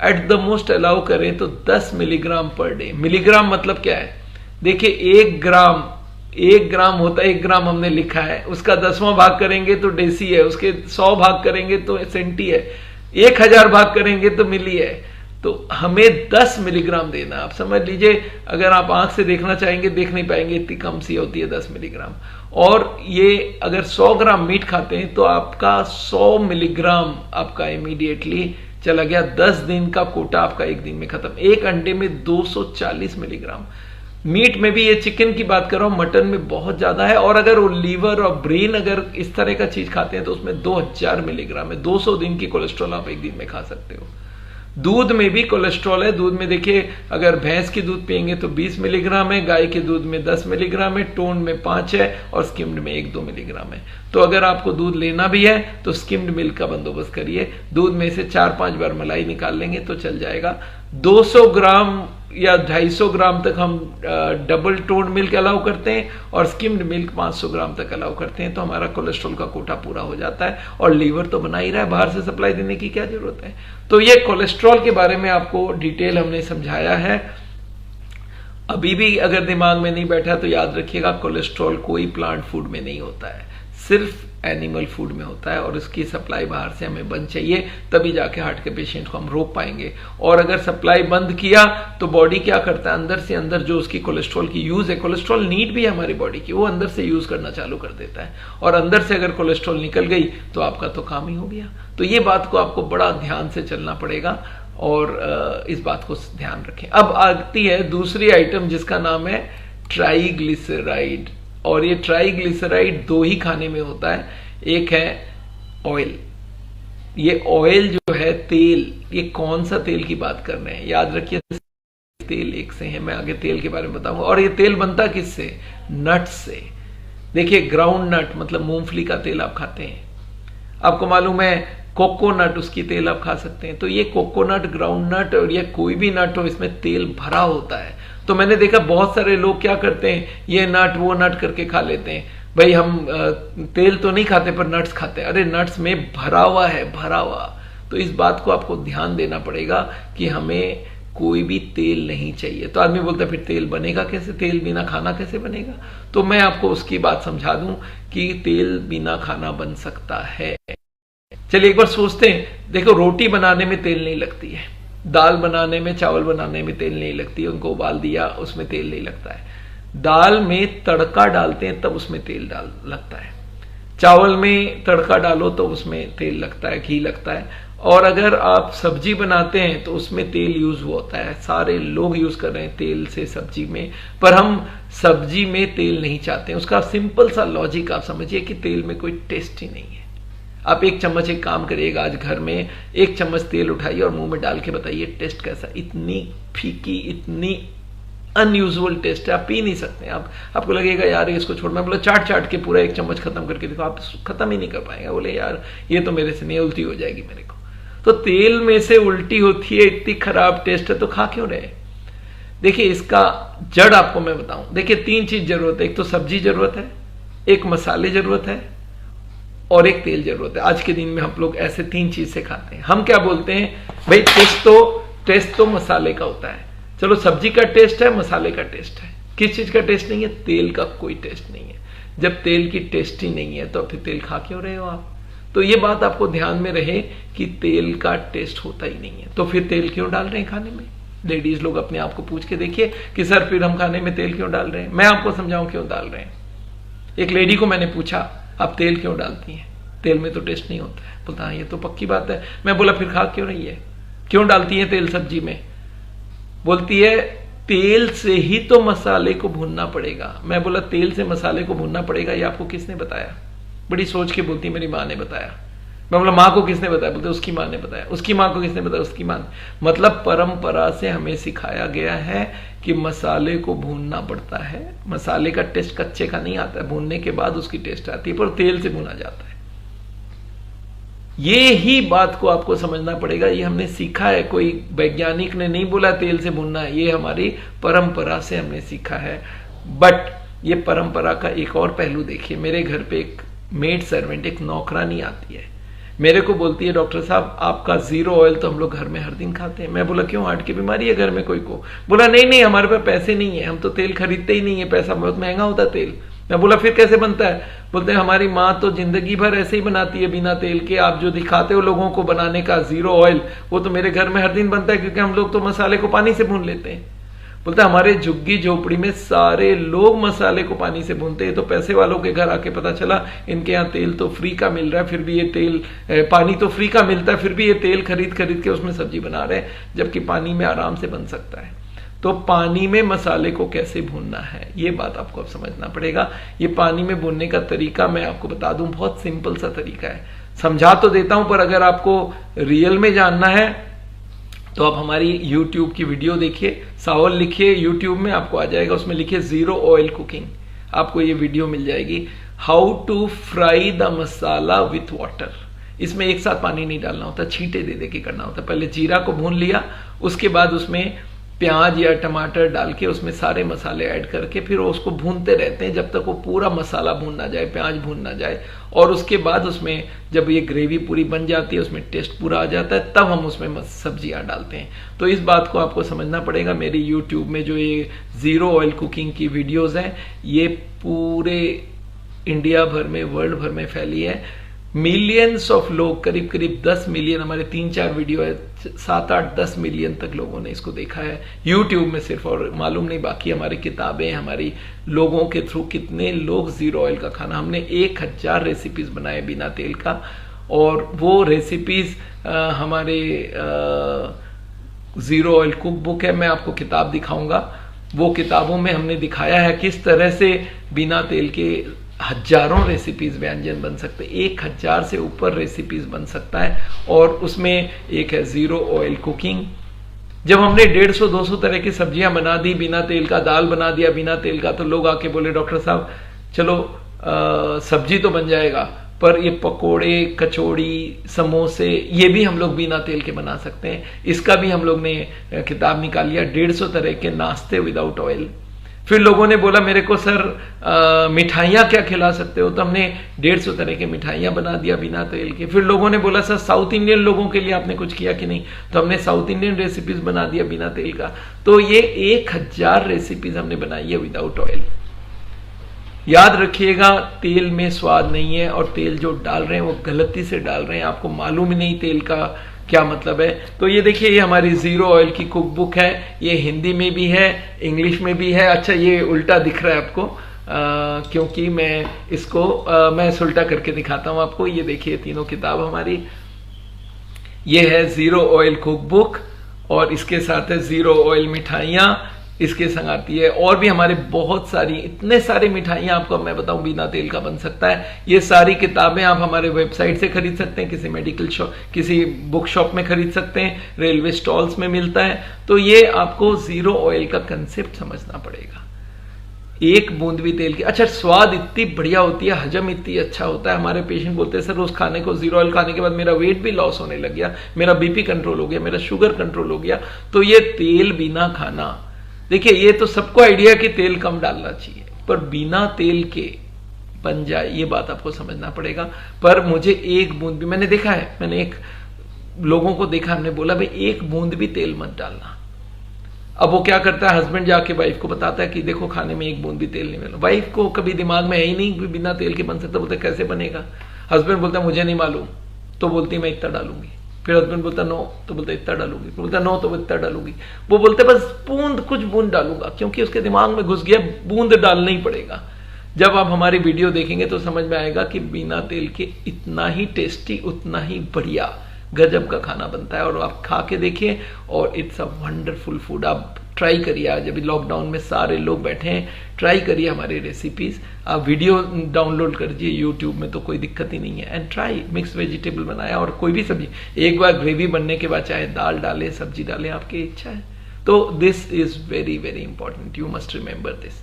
एट द मोस्ट अलाउ करें तो 10 मिलीग्राम पर डे। मिलीग्राम मतलब क्या है, देखिए 1 ग्राम होता है, 1 ग्राम हमने लिखा है, उसका 10वां भाग करेंगे तो डेसी है, उसके 100 भाग करेंगे तो सेंटी है, 1000 भाग करेंगे तो मिली है। तो हमें 10 मिलीग्राम देना। आप समझ लीजिए, अगर आप आंख से देखना चाहेंगे देख नहीं पाएंगे, इतनी कम सी होती है 10 मिलीग्राम। और ये अगर 100 ग्राम मीट खाते हैं तो आपका 100 मिलीग्राम आपका इमीडिएटली चला गया। 10 दिन का कोटा आपका एक दिन में खत्म। एक अंडे में 240 मिलीग्राम। मीट में भी, ये चिकन की बात कर रहा हूं, मटन में बहुत ज्यादा है। और अगर वो लीवर और ब्रेन अगर इस तरह का चीज खाते हैं तो उसमें 2000 मिलीग्राम है। 200 दिन की कोलेस्ट्रॉल आप एक दिन में खा सकते हो। दूध में भी कोलेस्ट्रॉल है। दूध में देखिए, अगर भैंस की दूध पियेंगे तो 20 मिलीग्राम है, गाय के दूध में 10 मिलीग्राम है, टोन में 5 है और स्किम्ड में 1-2 मिलीग्राम है। तो अगर आपको दूध लेना भी है तो स्किम्ड मिल्क का बंदोबस्त करिए। दूध में से 4-5 बार मलाई निकाल लेंगे तो चल जाएगा। 200 ग्राम या 250 ग्राम तक हम डबल टोन मिल्क अलाउ करते हैं और स्किम्ड मिल्क 500 ग्राम तक अलाउ करते हैं, तो हमारा कोलेस्ट्रॉल का कोटा पूरा हो जाता है। और लीवर तो बना ही रहा है, बाहर से सप्लाई देने की क्या जरूरत है। तो ये कोलेस्ट्रॉल के बारे में आपको डिटेल हमने समझाया है। अभी भी अगर दिमाग में नहीं बैठा तो याद रखिएगा, कोलेस्ट्रॉल कोई प्लांट फूड में नहीं होता है, सिर्फ एनिमल फूड में होता है। और उसकी सप्लाई बाहर से हमें बंद चाहिए, तभी जाके हार्ट के पेशेंट को हम रोक पाएंगे। और अगर सप्लाई बंद किया तो बॉडी क्या करता है, अंदर से अंदर जो उसकी कोलेस्ट्रॉल की यूज है, कोलेस्ट्रॉल नीड भी है हमारी बॉडी की, वो अंदर से यूज करना चालू कर देता है। और अंदर से अगर कोलेस्ट्रॉल निकल गई तो आपका तो काम ही हो गया। तो ये बात को आपको बड़ा ध्यान से चलना पड़ेगा और इस बात को ध्यान रखें। अब आती है दूसरी आइटम जिसका नाम है ट्राइग्लिसराइड। और ये ट्राइग्लिसराइड 2 ही खाने में होता है। एक है ऑयल। ये ऑयल जो है तेल, ये कौन सा तेल की बात कर रहे हैं, याद रखिए तेल एक से है, मैं आगे तेल के बारे में बताऊंगा। और ये तेल बनता किससे, नट्स से। देखिए ग्राउंड नट मतलब मूंगफली का तेल आप खाते हैं, आपको मालूम है कोकोनट, उसकी तेल आप खा सकते हैं। तो ये कोकोनट, ग्राउंड नट और ये कोई भी नट हो, इसमें तेल भरा होता है। तो मैंने देखा बहुत सारे लोग क्या करते हैं, ये नट वो नट करके खा लेते हैं। भाई हम तेल तो नहीं खाते पर नट्स खाते हैं। अरे नट्स में भरा हुआ है, भरा हुआ। तो इस बात को आपको ध्यान देना पड़ेगा कि हमें कोई भी तेल नहीं चाहिए। तो आदमी बोलता है फिर तेल बनेगा कैसे, तेल बिना खाना कैसे बनेगा। तो मैं आपको उसकी बात समझा दूं कि तेल बिना खाना बन सकता है। चलिए एक बार सोचते हैं, देखो रोटी बनाने में तेल नहीं लगती है, दाल बनाने में, चावल बनाने में तेल नहीं लगती है, उनको उबाल दिया उसमें तेल नहीं लगता है। दाल में तड़का डालते हैं तब उसमें तेल लगता है। चावल में तड़का डालो तो उसमें तेल लगता है, घी लगता है। और अगर आप सब्जी बनाते हैं तो उसमें तेल यूज होता है। सारे लोग यूज कर रहे हैं तेल से सब्जी में, पर हम सब्जी में तेल नहीं चाहते हैं। उसका सिंपल सा लॉजिक आप समझिए कि तेल में कोई टेस्ट ही नहीं है। आप 1 चम्मच एक काम करिएगा, आज घर में 1 चम्मच तेल उठाइए और मुंह में डाल के बताइए टेस्ट कैसा। इतनी फीकी, इतनी अनयूजुअल टेस्ट है, आप पी नहीं सकते। आपको लगेगा यार इसको छोड़ना, बोला चाट के पूरा 1 चम्मच खत्म करके देखो, आप खत्म ही नहीं कर पाएंगे। बोले यार ये तो मेरे से नहीं, उल्टी हो जाएगी मेरे को। तो तेल में से उल्टी होती है, इतनी खराब टेस्ट है, तो खा क्यों रहे। देखिए इसका जड़ आपको मैं बताऊं, देखिए 3 चीज जरूरत है। एक तो सब्जी जरूरत है, एक मसाले जरूरत है और एक तेल जरूरत है। आज के दिन में हम लोग ऐसे 3 चीज से खाते हैं। हम क्या बोलते हैं भाई, टेस्ट तो मसाले का होता है। चलो सब्जी का टेस्ट है, मसाले का टेस्ट है, किस चीज का टेस्ट नहीं है? तेल का कोई टेस्ट नहीं है। जब तेल की टेस्ट ही नहीं है तो फिर तेल खा क्यों रहे हो आप? तो ये बात आपको ध्यान में रहे कि तेल का टेस्ट होता ही नहीं है, तो फिर तेल क्यों डाल रहे हैं खाने में? लेडीज लोग अपने आप को पूछ के देखिए कि सर फिर हम खाने में तेल क्यों डाल रहे हैं। मैं आपको समझाऊं क्यों डाल रहे हैं। एक लेडी को मैंने पूछा आप तेल क्यों डालती हैं, तेल में तो टेस्ट नहीं होता है। बोलता है ये तो पक्की बात है। मैं बोला फिर खा क्यों रही है, क्यों डालती है तेल सब्जी में? बोलती है तेल से ही तो मसाले को भूनना पड़ेगा। मैं बोला तेल से मसाले को भूनना पड़ेगा ये आपको किसने बताया? बड़ी सोच के बोलती मेरी माँ ने बताया। मैं बोला माँ को किसने बताया? बोलते उसकी माँ ने बताया। उसकी माँ को किसने बताया? उसकी माँ ने। मतलब परंपरा से हमें सिखाया गया है कि मसाले को भूनना पड़ता है। मसाले का टेस्ट कच्चे का नहीं आता है, भूनने के बाद उसकी टेस्ट आती है, पर तेल से भुना जाता है। ये ही बात को आपको समझना पड़ेगा। ये हमने सीखा है, कोई वैज्ञानिक ने नहीं बोला तेल से भुनना है, ये हमारी परंपरा से हमने सीखा है। बट ये परंपरा का एक और पहलू देखिए। मेरे घर पे एक मेड सर्वेंट, एक नौकरानी आती है, मेरे को बोलती है डॉक्टर साहब आपका 0 ऑयल तो हम लोग घर में हर दिन खाते हैं। मैं बोला क्यों, हार्ट की बीमारी है घर में कोई को? बोला नहीं हमारे पास पैसे नहीं है, हम तो तेल खरीदते ही नहीं है, पैसा बहुत महंगा होता है तेल। मैं बोला फिर कैसे बनता है? बोलते हैं हमारी माँ तो जिंदगी भर ऐसे ही बनाती है बिना तेल के, आप जो दिखाते हो लोगों को बनाने का 0 ऑयल, वो तो मेरे घर में हर दिन बनता है, क्योंकि हम लोग तो मसाले को पानी से भून लेते हैं। बोलते हमारे झुग्गी झोपड़ी में सारे लोग मसाले को पानी से भूनते हैं। तो पैसे वालों के घर आके पता चला इनके यहाँ तेल तो फ्री का मिल रहा है, फिर भी ये तेल, पानी तो फ्री का मिलता है, फिर भी ये तेल खरीद के उसमें सब्जी बना रहे हैं, जबकि पानी में आराम से बन सकता है। तो पानी में मसाले को कैसे भूनना है ये बात आपको अब समझना पड़ेगा। ये पानी में भूनने का तरीका मैं आपको बता दूं, बहुत सिंपल सा तरीका है। समझा तो देता हूं, पर अगर आपको रियल में जानना है तो आप हमारी YouTube की वीडियो देखिए, सावल लिखिए YouTube में, आपको आ जाएगा, उसमें लिखिए 0 ऑयल कुकिंग, आपको ये वीडियो मिल जाएगी। How to fry the masala with water. इसमें एक साथ पानी नहीं डालना होता, छींटे दे के करना होता। पहले जीरा को भून लिया, उसके बाद उसमें प्याज या टमाटर डाल के उसमें सारे मसाले ऐड करके फिर उसको भूनते रहते हैं जब तक वो पूरा मसाला भून ना जाए, प्याज भून ना जाए। और उसके बाद उसमें जब ये ग्रेवी पूरी बन जाती है, उसमें टेस्ट पूरा आ जाता है, तब हम उसमें सब्जियां डालते हैं। तो इस बात को आपको समझना पड़ेगा। मेरी YouTube में जो ये 0 ऑयल कुकिंग की वीडियोस हैं, ये पूरे इंडिया भर में, वर्ल्ड भर में फैली है। मिलियंस ऑफ लोग, करीब 10 मिलियन, हमारे 3-4 वीडियो है, 7-8-10 मिलियन तक लोगों ने इसको देखा है YouTube में सिर्फ। और मालूम नहीं बाकी हमारी किताबें, हमारी लोगों के थ्रू कितने लोग 0 ऑयल का खाना, हमने 1000 रेसिपीज बनाए बिना तेल का। और वो रेसिपीज हमारे 0 ऑयल कुक बुक है, मैं आपको किताब दिखाऊंगा। वो किताबों में हमने दिखाया है किस तरह से बिना तेल के हजारों रेसिपीज, व्यंजन बन सकते, 1000 से ऊपर रेसिपीज बन सकता है। और उसमें एक है 0 ऑयल कुकिंग। जब हमने 150-200 तरह की सब्जियां बना दी बिना तेल का, दाल बना दिया बिना तेल का, तो लोग आके बोले डॉक्टर साहब चलो सब्जी तो बन जाएगा, पर ये पकोड़े, कचौड़ी, समोसे, ये भी हम लोग बिना तेल के बना सकते हैं। इसका भी हम लोग ने किताब निकाल लिया, 150 तरह के नाश्ते विदाउट ऑयल। फिर लोगों ने बोला मेरे को सर मिठाइयाँ क्या खिला सकते हो, तो हमने 150 तरह की मिठाइयाँ बना दिया बिना तेल के। फिर लोगों ने बोला सर साउथ इंडियन लोगों के लिए आपने कुछ किया कि नहीं, तो हमने साउथ इंडियन रेसिपीज बना दिया बिना तेल का। तो ये 1000 रेसिपीज हमने बनाई है विदाउट ऑयल। याद रखिएगा तेल में स्वाद नहीं है, और तेल जो डाल रहे हैं वो गलती से डाल रहे हैं, आपको मालूम ही नहीं तेल का क्या मतलब है। तो ये देखिए, ये हमारी 0 ऑयल की कुक बुक है, ये हिंदी में भी है, इंग्लिश में भी है। अच्छा ये उल्टा दिख रहा है आपको, क्योंकि मैं इसको मैं उल्टा करके दिखाता हूं आपको। ये देखिए तीनों किताब हमारी, ये है 0 ऑयल कुक बुक, और इसके साथ है 0 ऑयल मिठाइयाँ, इसके संग आती है। और भी हमारे बहुत सारी इतने सारे मिठाइयाँ आपको मैं बताऊं बिना तेल का बन सकता है। ये सारी किताबें आप हमारे वेबसाइट से खरीद सकते हैं, किसी मेडिकल शॉप, किसी बुक शॉप में खरीद सकते हैं, रेलवे स्टॉल्स में मिलता है। तो ये आपको जीरो ऑयल का कंसेप्ट समझना पड़ेगा। एक बूंद भी तेल की, अच्छा स्वाद इतनी बढ़िया होती है, हजम इतनी अच्छा होता है। हमारे पेशेंट बोलते हैं सर रोज खाने को जीरो ऑयल खाने के बाद मेरा वेट भी लॉस होने लग गया, मेरा बीपी कंट्रोल हो गया, मेरा शुगर कंट्रोल हो गया। तो ये तेल बिना खाना, देखिए ये तो सबको आइडिया कि तेल कम डालना चाहिए, पर बिना तेल के बन जाए ये बात आपको समझना पड़ेगा। पर मुझे एक बूंद भी, मैंने देखा है, मैंने एक लोगों को देखा, हमने बोला भाई एक बूंद भी तेल मत डालना। अब वो क्या करता है, हस्बैंड जाके वाइफ को बताता है कि देखो खाने में एक बूंद भी तेल नहीं मिला। वाइफ को कभी दिमाग में है ही नहीं बिना तेल के बन सकता। बोलते कैसे बनेगा? हस्बैंड बोलता है मुझे नहीं मालूम, तो बोलती मैं इतना डालूंगी। फिर हस्बैंड बोलता नो, तो बोलता इतना डालूंगी। फिर बोलता नो, तो इतना डालूंगी। वो बोलते बस बूंद, कुछ बूंद डालूंगा, क्योंकि उसके दिमाग में घुस गया बूंद डालना ही पड़ेगा। जब आप हमारी वीडियो देखेंगे तो समझ में आएगा कि बिना तेल के इतना ही टेस्टी, उतना ही बढ़िया गजब का खाना बनता है। और आप खा के देखिए, और इट्स अ वंडरफुल फूड। आप ट्राई करिए, आज अभी लॉकडाउन में सारे लोग बैठे हैं, ट्राई करिए हमारी रेसिपीज। आप वीडियो डाउनलोड करिए यूट्यूब में, तो कोई दिक्कत ही नहीं है। एंड ट्राई, मिक्स वेजिटेबल बनाया और कोई भी सब्जी, एक बार ग्रेवी बनने के बाद चाहे दाल डाले, सब्जी डाले, आपकी इच्छा है। तो this is very very important, you must remember this.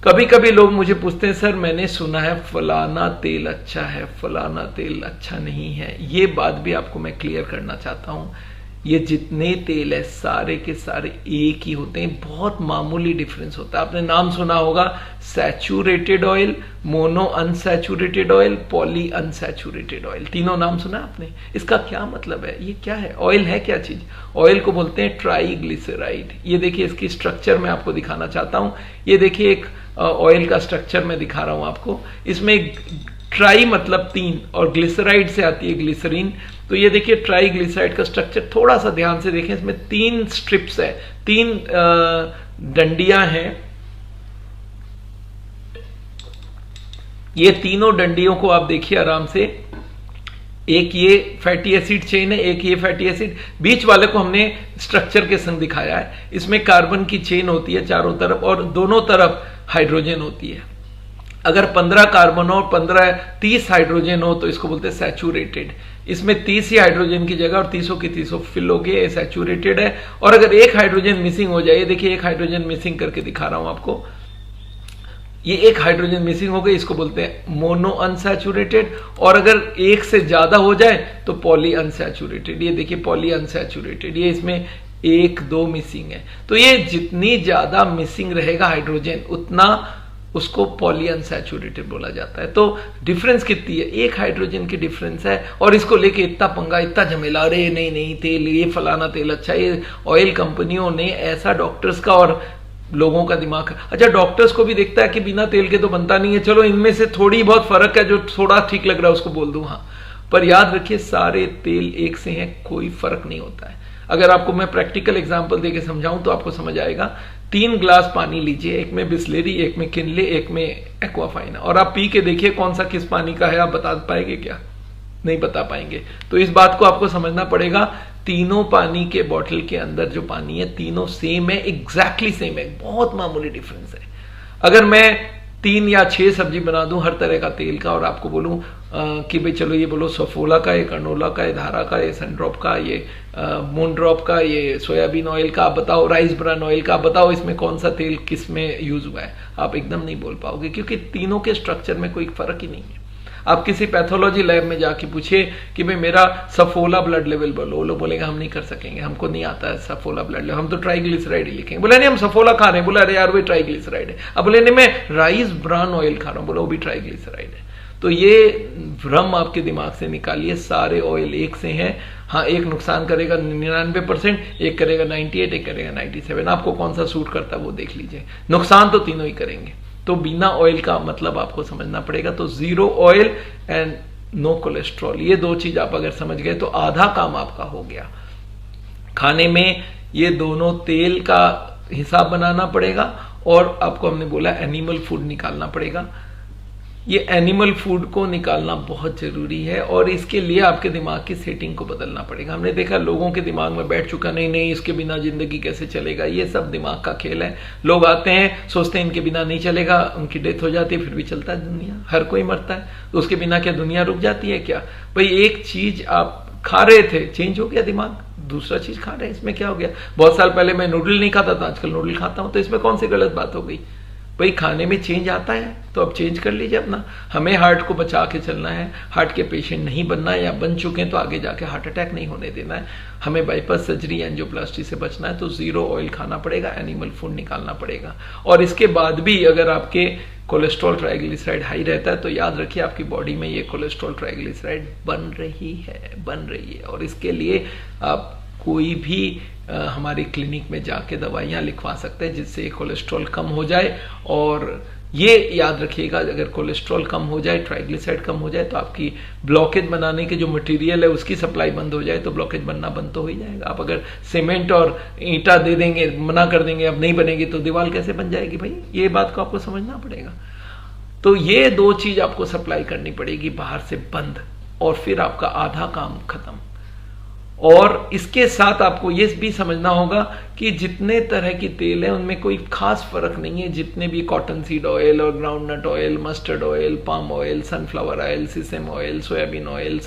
कभी कभी लोग मुझे पूछते हैं सर मैंने सुना है फलाना तेल अच्छा है, फलाना तेल अच्छा नहीं है। ये बात भी आपको मैं क्लियर करना चाहता हूं। ये जितने तेल है सारे के सारे एक ही होते हैं, बहुत मामूली डिफरेंस होता है। आपने नाम सुना होगा saturated oil, mono unsaturated oil, poly unsaturated oil. तीनों नाम सुना आपने? इसका क्या मतलब है? ये क्या है? ऑयल है क्या चीज? ऑयल को बोलते हैं ट्राइग्लिसराइड। ये देखिए इसकी स्ट्रक्चर मैं आपको दिखाना चाहता हूं। ये देखिए एक ऑयल का स्ट्रक्चर मैं दिखा रहा हूं आपको। इसमें ट्राई मतलब तीन, और ग्लिसराइड से आती है ग्लिसरीन। तो ये देखिए ट्राइग्लिसराइड का स्ट्रक्चर, थोड़ा सा ध्यान से देखें। इसमें तीन स्ट्रिप्स है, तीन डंडियां हैं। ये तीनों डंडियों को आप देखिए आराम से। एक ये फैटी एसिड चेन है, एक ये फैटी एसिड, बीच वाले को हमने स्ट्रक्चर के संग दिखाया है। इसमें कार्बन की चेन होती है चारों तरफ, और दोनों तरफ हाइड्रोजन होती है। अगर 15 कार्बन हो, 30 हाइड्रोजन हो, तो इसको बोलते हैं सैचुरेटेड। इसमें 30 ही हाइड्रोजन की जगह और 30 की 30 फिल हो गए, सैचुरेटेड है। और अगर एक हाइड्रोजन मिसिंग हो जाए, देखिए एक हाइड्रोजन मिसिंग करके दिखा रहा हूं आपको, ये एक हाइड्रोजन मिसिंग हो गई, इसको बोलते हैं मोनो अनसैचुरेटेड। और अगर एक से ज्यादा हो जाए तो पॉली अनसैचुरेटेड। ये देखिए पॉली अनसैचुरेटेड, ये इसमें 1-2 मिसिंग है। तो ये जितनी ज्यादा मिसिंग रहेगा हाइड्रोजन, उतना उसको पॉली अनसैचुरेटेड बोला जाता है। तो डिफरेंस कितनी है? एक हाइड्रोजन की डिफरेंस है, और इसको लेके इतना पंगा, इतना झमेला, अरे नहीं नहीं तेल, ये फलाना तेल अच्छा। ये ऑयल कंपनियों ने ऐसा डॉक्टर्स का और लोगों का दिमाग, अच्छा डॉक्टर्स को भी देखता है कि बिना तेल के तो बनता नहीं है, चलो इनमें से थोड़ी बहुत फर्क है, जो थोड़ा ठीक लग रहा है उसको बोल दूं। हाँ, पर याद रखिए सारे तेल एक से हैं, कोई फर्क नहीं होता है। अगर आपको मैं प्रैक्टिकल एग्जांपल देके समझाऊं तो आपको समझ आएगा। 3 ग्लास पानी लीजिए, एक में बिस्लेरी, एक में किनले, एक में एक्वाफाइन, और आप पी के देखिए कौन सा किस पानी का है। आप बता पाएंगे क्या? नहीं बता पाएंगे। तो इस बात को आपको समझना पड़ेगा। तीनों पानी के बोतल के अंदर जो पानी है, तीनों सेम है, एग्जैक्टली सेम है, बहुत मामूली डिफरेंस है। अगर मैं 3 या 6 सब्जी बना दूं हर तरह का तेल का, और आपको बोलूं कि भाई चलो ये बोलो सफोला का, ये कर्नोला का, ये धारा का, ये सनड्रॉप का, ये मून ड्रॉप का, ये सोयाबीन ऑयल का, आप बताओ राइस ब्रान ऑयल का, आप बताओ इसमें कौन सा तेल किस में यूज हुआ है, आप एकदम नहीं बोल पाओगे, क्योंकि तीनों के स्ट्रक्चर में कोई फर्क ही नहीं है। आप किसी पैथोलॉजी लैब में जाके पूछिए कि भाई मेरा सफोला ब्लड लेवल बोलो, वो लोग बोलेगा हम नहीं कर सकेंगे, हमको नहीं आता है सफोला ब्लड लेवल, हम तो ट्राइग्लिसराइड ही लिखेंगे। बोले नहीं हम सफोला खा रहे हैं, बोला अरे यार वो ट्राइग्लिसराइड है। अब बोले नहीं मैं राइस ब्रान ऑयल खा रहा हूँ, बोला वो भी ट्राइग्लिसराइड है। तो ये भ्रम आपके दिमाग से निकालिए, सारे ऑयल एक से हैं। हाँ, एक नुकसान करेगा 99%, एक करेगा 98%, एक करेगा 97%। आपको कौन सा सूट करता है वो देख लीजिए, नुकसान तो तीनों ही करेंगे। तो बिना ऑयल का मतलब आपको समझना पड़ेगा। तो zero oil and no cholesterol, ये 2 चीज आप अगर समझ गए तो आधा काम आपका हो गया। खाने में ये दोनों तेल का हिसाब बनाना पड़ेगा, और आपको हमने बोला एनिमल फूड निकालना पड़ेगा। ये एनिमल फूड को निकालना बहुत जरूरी है और इसके लिए आपके दिमाग की सेटिंग को बदलना पड़ेगा। हमने देखा लोगों के दिमाग में बैठ चुका, नहीं नहीं इसके बिना जिंदगी कैसे चलेगा, ये सब दिमाग का खेल है। लोग आते हैं सोचते हैं इनके बिना नहीं चलेगा, उनकी डेथ हो जाती है, फिर भी चलता है दुनिया, हर कोई मरता है, तो उसके बिना क्या दुनिया रुक जाती है क्या? भाई एक चीज आप खा रहे थे, चेंज हो गया दिमाग, दूसरा चीज खा रहे हैं, इसमें क्या हो गया? बहुत साल पहले मैं नूडल नहीं खाता था, आजकल नूडल खाता हूं, तो इसमें कौन सी गलत बात हो गई? भाई खाने में चेंज आता है तो अब चेंज कर लीजिए अपना। हमें हार्ट को बचा के चलना है, हार्ट के पेशेंट नहीं बनना है, या बन चुके हैं तो आगे जाके हार्ट अटैक नहीं होने देना है। हमें बाईपास सर्जरी, एंजियोप्लास्टी से बचना है तो जीरो ऑयल खाना पड़ेगा, एनिमल फूड निकालना पड़ेगा। और इसके बाद भी अगर आपके कोलेस्ट्रॉल ट्राइग्लिसराइड हाई रहता है तो याद रखिए आपकी बॉडी में ये कोलेस्ट्रॉल ट्राइग्लिसराइड बन रही है। और इसके लिए आप कोई भी हमारी क्लिनिक में जाके दवाइयाँ लिखवा सकते हैं जिससे कोलेस्ट्रॉल कम हो जाए। और ये याद रखिएगा अगर कोलेस्ट्रॉल कम हो जाए, ट्राइग्लिसराइड कम हो जाए तो आपकी ब्लॉकेज बनाने के जो मटेरियल है उसकी सप्लाई बंद हो जाए तो ब्लॉकेज बनना बंद तो हो ही जाएगा। आप अगर सीमेंट और ईंटा दे देंगे, मना कर देंगे अब नहीं बनेगी, तो दीवार कैसे बन जाएगी भाई? ये बात को आपको समझना पड़ेगा। तो ये दो चीज आपको सप्लाई करनी पड़ेगी बाहर से बंद, और फिर आपका आधा काम खत्म। और इसके साथ आपको ये भी समझना होगा कि जितने तरह की तेल है उनमें कोई खास फर्क नहीं है। जितने भी कॉटन सीड ऑयल और groundnut oil, mustard oil, palm oil, sunflower oil, सीसम ऑयल, सोयाबीन ऑयल,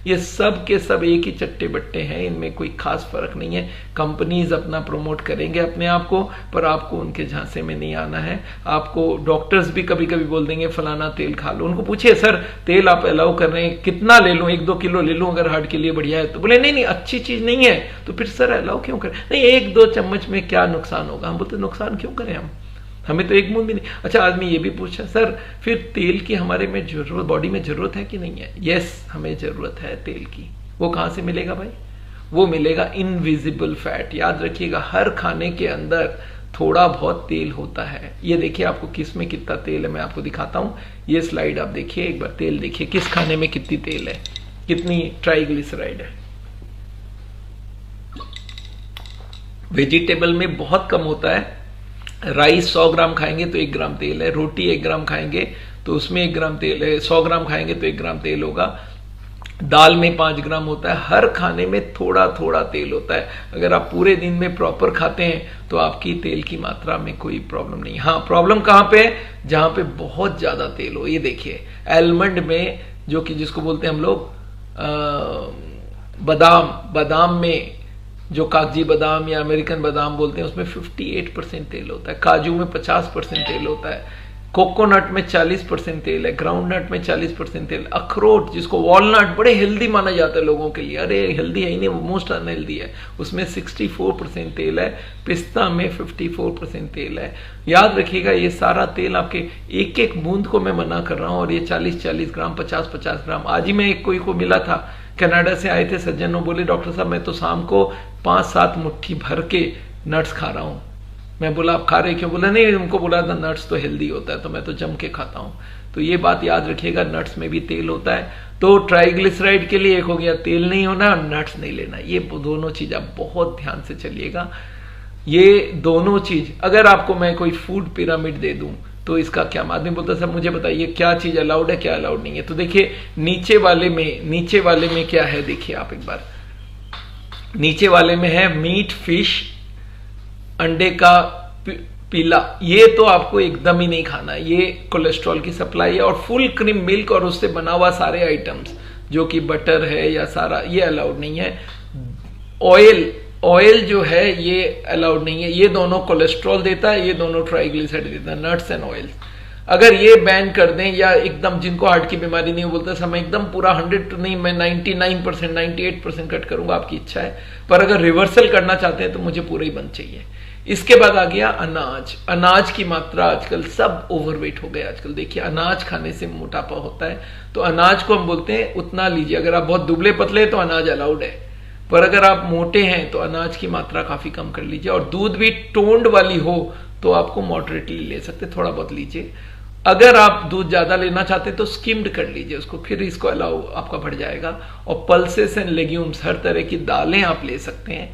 ये सब के सब एक ही चट्टे बट्टे हैं, इनमें कोई खास फर्क नहीं है। कंपनीज अपना प्रमोट करेंगे अपने आप को, पर आपको उनके झांसे में नहीं आना है। आपको डॉक्टर्स भी कभी कभी बोल देंगे फलाना तेल खा लो। उनको पूछिए सर तेल आप अलाउ कर रहे हैं, कितना ले लूं, 1-2 किलो ले लूं अगर हार्ट के लिए बढ़िया है? तो बोले नहीं अच्छी चीज नहीं है, तो फिर सर अलाउ क्यों करें? नहीं 1-2 चम्मच में क्या नुकसान होगा? हम बोलते नुकसान क्यों करें, हमें तो एक बूंद भी नहीं। अच्छा आदमी ये भी पूछा सर फिर तेल की हमारे में जरूरत, बॉडी में जरूरत है कि नहीं है? यस हमें जरूरत है तेल की। वो कहां से मिलेगा भाई? वो मिलेगा इनविजिबल फैट। याद रखिएगा हर खाने के अंदर थोड़ा बहुत तेल होता है। ये देखिए आपको किस में कितना तेल है, मैं आपको दिखाता हूं। ये स्लाइड आप देखिए एक बार, तेल देखिए किस खाने में कितनी तेल है, कितनी ट्राइग्लिसराइड है। वेजिटेबल में बहुत कम होता है। राइस 100 ग्राम खाएंगे तो 1 ग्राम तेल है, रोटी 1 ग्राम खाएंगे तो उसमें 1 ग्राम तेल है, 100 ग्राम खाएंगे तो 1 ग्राम तेल होगा। दाल में 5 ग्राम होता है। हर खाने में थोड़ा थोड़ा तेल होता है। अगर आप पूरे दिन में प्रॉपर खाते हैं तो आपकी तेल की मात्रा में कोई प्रॉब्लम नहीं। हाँ प्रॉब्लम कहां पे है? जहां पे बहुत ज्यादा तेल हो। ये देखिए आलमंड में, जो कि जिसको बोलते हैं हम लोग बादाम में, जो कागजी बादाम या अमेरिकन बादाम बोलते हैं, उसमें 58% तेल होता है। काजू में 50% तेल होता है। कोकोनट में 40% तेल है। ग्राउंडनट में 40% तेल। अखरोट जिसको वॉलनट बड़े हेल्दी माना जाता है लोगों के लिए, अरे हेल्दी है ही नहीं, वो मोस्ट अनहेल्दी है, उसमें 64% तेल है। पिस्ता में 54% तेल है। याद रखिएगा ये सारा तेल आपके एक एक बूंद को मैं मना कर रहा हूं, और ये 40-40 ग्राम, 50-50 ग्राम। आज ही मैं एक कोई को मिला था, कनाडा से आए थे सज्जन, वो बोले डॉक्टर साहब मैं तो शाम को 5-7 मुट्ठी भर के नट्स खा रहा हूं। मैं बोला आप खा रहे क्यों? बोला नहीं उनको बोला था नट्स तो हेल्दी होता है, तो मैं तो जम के खाता हूं। तो ये बात याद रखिएगा, नट्स में भी तेल होता है। तो ट्राइग्लिसराइड के लिए एक हो गया तेल नहीं होना और नट्स नहीं लेना, ये दोनों चीज आप बहुत ध्यान से चलिएगा। ये दोनों चीज अगर आपको मैं कोई फूड पिरामिड दे दूं तो इसका क्या? आदमी बोलता सर मुझे बताइए क्या चीज अलाउड है क्या अलाउड नहीं है। तो देखिए नीचे वाले में क्या है, देखिए आप एक बार, नीचे वाले में है मीट, फिश, अंडे का पीला। ये तो आपको एकदम ही नहीं खाना, ये कोलेस्ट्रॉल की सप्लाई है। और फुल क्रीम मिल्क और उससे बना हुआ सारे आइटम्स जो कि बटर है या सारा, ये अलाउड नहीं है। ऑयल जो है ये अलाउड नहीं है। ये दोनों कोलेस्ट्रॉल देता है, ये दोनों ट्राइग्लिसराइड देता है, नट्स एंड ऑयल। अगर ये बैन कर दें, या एकदम जिनको हार्ट की बीमारी नहीं, बोलता सर मैं एकदम पूरा 100 नहीं, मैं 99%, 98% कट करूंगा, आपकी इच्छा है। पर अगर रिवर्सल करना चाहते हैं तो मुझे पूरा ही बंद चाहिए। इसके बाद आ गया अनाज की मात्रा। आजकल सब ओवरवेट हो गए। आजकल देखिए अनाज खाने से मोटापा होता है, तो अनाज को हम बोलते हैं उतना लीजिए। अगर आप बहुत दुबले पतले तो अनाज अलाउड है, पर अगर आप मोटे हैं तो अनाज की मात्रा काफी कम कर लीजिए। और दूध भी टोन्ड वाली हो तो आपको मॉडरेटली ले सकते, थोड़ा बहुत लीजिए। अगर आप दूध ज्यादा लेना चाहते हैं तो स्किम्ड कर लीजिए उसको, फिर इसको अलाउ आपका बढ़ जाएगा। और पल्सेस एंड लेग्यूम्स, हर तरह की दालें आप ले सकते हैं।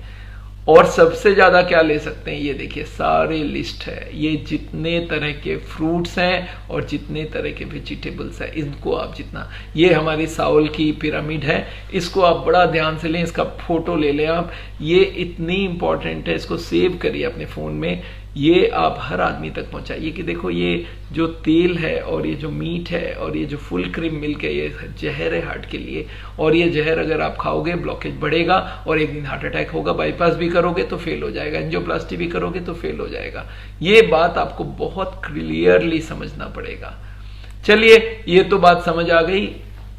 और सबसे ज्यादा क्या ले सकते हैं, ये देखिए सारे लिस्ट है, ये जितने तरह के फ्रूट्स हैं और जितने तरह के वेजिटेबल्स हैं, इनको आप जितना, ये हमारी साउल की पिरामिड है, इसको आप बड़ा ध्यान से लें, इसका फोटो ले लें आप, ये इतनी इंपॉर्टेंट है, इसको सेव करिए अपने फोन में, ये आप हर आदमी तक पहुंचाइए कि देखो ये जो तेल है और ये जो मीट है और ये जो फुल क्रीम मिल्क है, ये जहर है हार्ट के लिए, और ये जहर अगर आप खाओगे ब्लॉकेज बढ़ेगा और एक दिन हार्ट अटैक होगा, बाईपास भी करोगे तो फेल हो जाएगा, एंजियोप्लास्टी भी करोगे तो फेल हो जाएगा। ये बात आपको बहुत क्लियरली समझना पड़ेगा। चलिए ये तो बात समझ आ गई,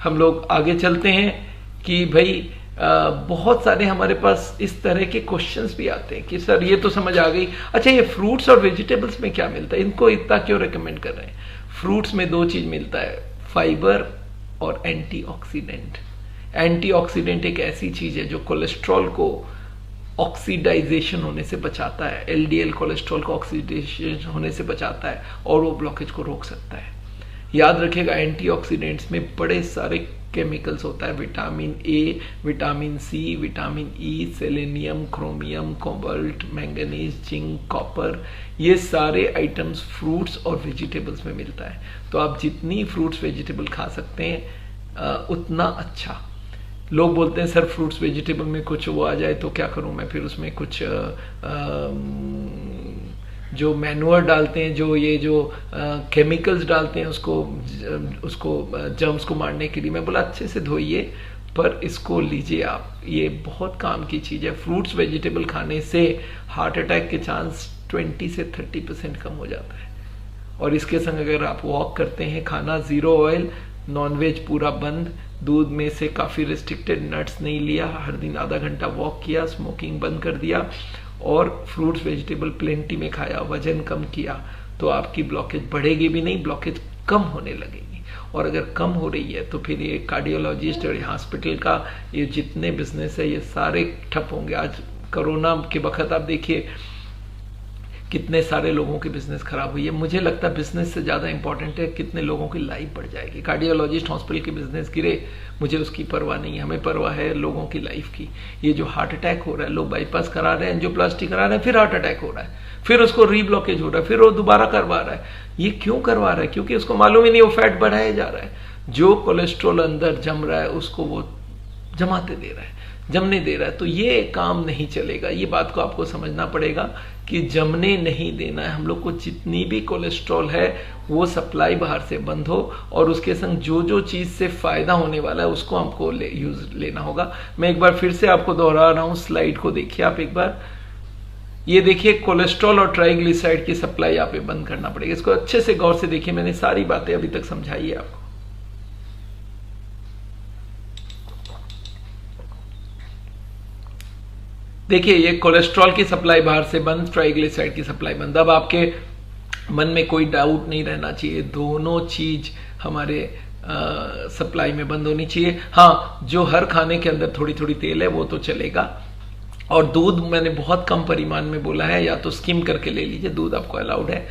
हम लोग आगे चलते हैं कि भाई बहुत सारे हमारे पास इस तरह के क्वेश्चंस भी आते हैं कि सर ये तो समझ आ गई, अच्छा ये फ्रूट्स और वेजिटेबल्स में क्या मिलता है, इनको इतना क्यों रिकमेंड कर रहे हैं। फ्रूट्स में दो चीज मिलता है, फाइबर और एंटीऑक्सीडेंट। एंटीऑक्सीडेंट एक ऐसी चीज है जो कोलेस्ट्रॉल को ऑक्सीडाइजेशन होने से बचाता है, एलडीएल कोलेस्ट्रॉल को ऑक्सीडेशन होने से बचाता है और वो ब्लॉकेज को रोक सकता है। याद रखिएगा एंटीऑक्सीडेंट्स में बड़े सारे केमिकल्स होता है, vitamin A, vitamin C, vitamin E, selenium, chromium, cobalt, manganese, zinc, copper, ये सारे आइटम्स फ्रूट्स और वेजिटेबल्स में मिलता है। तो आप जितनी फ्रूट्स वेजिटेबल खा सकते हैं उतना अच्छा। लोग बोलते हैं सर फ्रूट्स वेजिटेबल में कुछ वो आ जाए तो क्या करूं मैं, फिर उसमें कुछ जो मैन्योर डालते हैं, जो ये जो केमिकल्स डालते हैं उसको जर्म्स को मारने के लिए। मैं बोला अच्छे से धोइए पर इसको लीजिए आप, ये बहुत काम की चीज है। फ्रूट्स वेजिटेबल खाने से हार्ट अटैक के चांस 20 से 30% कम हो जाता है। और इसके संग अगर आप वॉक करते हैं, खाना जीरो ऑयल, नॉनवेज पूरा बंद, दूध में से काफी रिस्ट्रिक्टेड, नट्स नहीं लिया, हर दिन आधा घंटा वॉक किया, स्मोकिंग बंद कर दिया और फ्रूट्स वेजिटेबल प्लेंटी में खाया, वजन कम किया, तो आपकी ब्लॉकेज बढ़ेगी भी नहीं, ब्लॉकेज कम होने लगेगी। और अगर कम हो रही है तो फिर ये कार्डियोलॉजिस्ट और हॉस्पिटल का ये जितने बिजनेस है ये सारे ठप होंगे। आज कोरोना के वक्त आप देखिए कितने सारे लोगों की बिजनेस खराब हुई है। मुझे लगता है बिजनेस से ज्यादा इंपॉर्टेंट है कितने लोगों की लाइफ बढ़ जाएगी। कार्डियोलॉजिस्ट हॉस्पिटल की बिजनेस गिरे, मुझे उसकी परवाह नहीं है, हमें परवाह है लोगों की लाइफ की। ये जो हार्ट अटैक हो रहा है, लोग बाईपास करा रहे हैं, एंजियोप्लास्टी करा रहे हैं, फिर हार्ट अटैक हो रहा है, फिर उसको रीब्लॉकेज हो रहा है, फिर वो दोबारा करवा रहा है। ये क्यों करवा रहा है? क्योंकि उसको मालूम ही नहीं वो फैट बढ़ाया जा रहा है। जो कोलेस्ट्रॉल अंदर जम रहा है उसको वो जमाते दे रहा है, जमने दे रहा है। तो ये काम नहीं चलेगा। ये बात को आपको समझना पड़ेगा कि जमने नहीं देना है। हम लोग को जितनी भी कोलेस्ट्रॉल है वो सप्लाई बाहर से बंद हो और उसके संग जो जो चीज से फायदा होने वाला है उसको हमको लेना होगा। मैं एक बार फिर से आपको दोहरा रहा हूं, स्लाइड को देखिए आप एक बार। ये देखिए कोलेस्ट्रॉल और ट्राइग्लिसराइड की सप्लाई यहाँ पे बंद करना पड़ेगा। इसको अच्छे से गौर से देखिए, मैंने सारी बातें अभी तक समझाई है आपको। देखिए ये कोलेस्ट्रॉल की सप्लाई बाहर से बंद, ट्राइग्लिसराइड की सप्लाई बंद। अब आपके मन में कोई डाउट नहीं रहना चाहिए, दोनों चीज हमारे सप्लाई में बंद होनी चाहिए। हाँ, जो हर खाने के अंदर थोड़ी थोड़ी तेल है वो तो चलेगा। और दूध मैंने बहुत कम परिमाण में बोला है, या तो स्किम करके ले लीजिए, दूध आपको अलाउड है।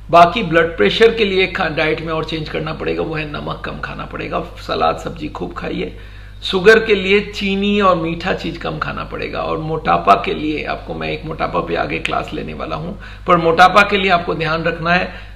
बाकी ब्लड प्रेशर के लिए डाइट में और चेंज करना पड़ेगा, वो है नमक कम खाना पड़ेगा, सलाद सब्जी खूब खाइए। शुगर के लिए चीनी और मीठा चीज कम खाना पड़ेगा। और मोटापा के लिए आपको, मैं एक मोटापा पे आगे क्लास लेने वाला हूं, पर मोटापा के लिए आपको ध्यान रखना है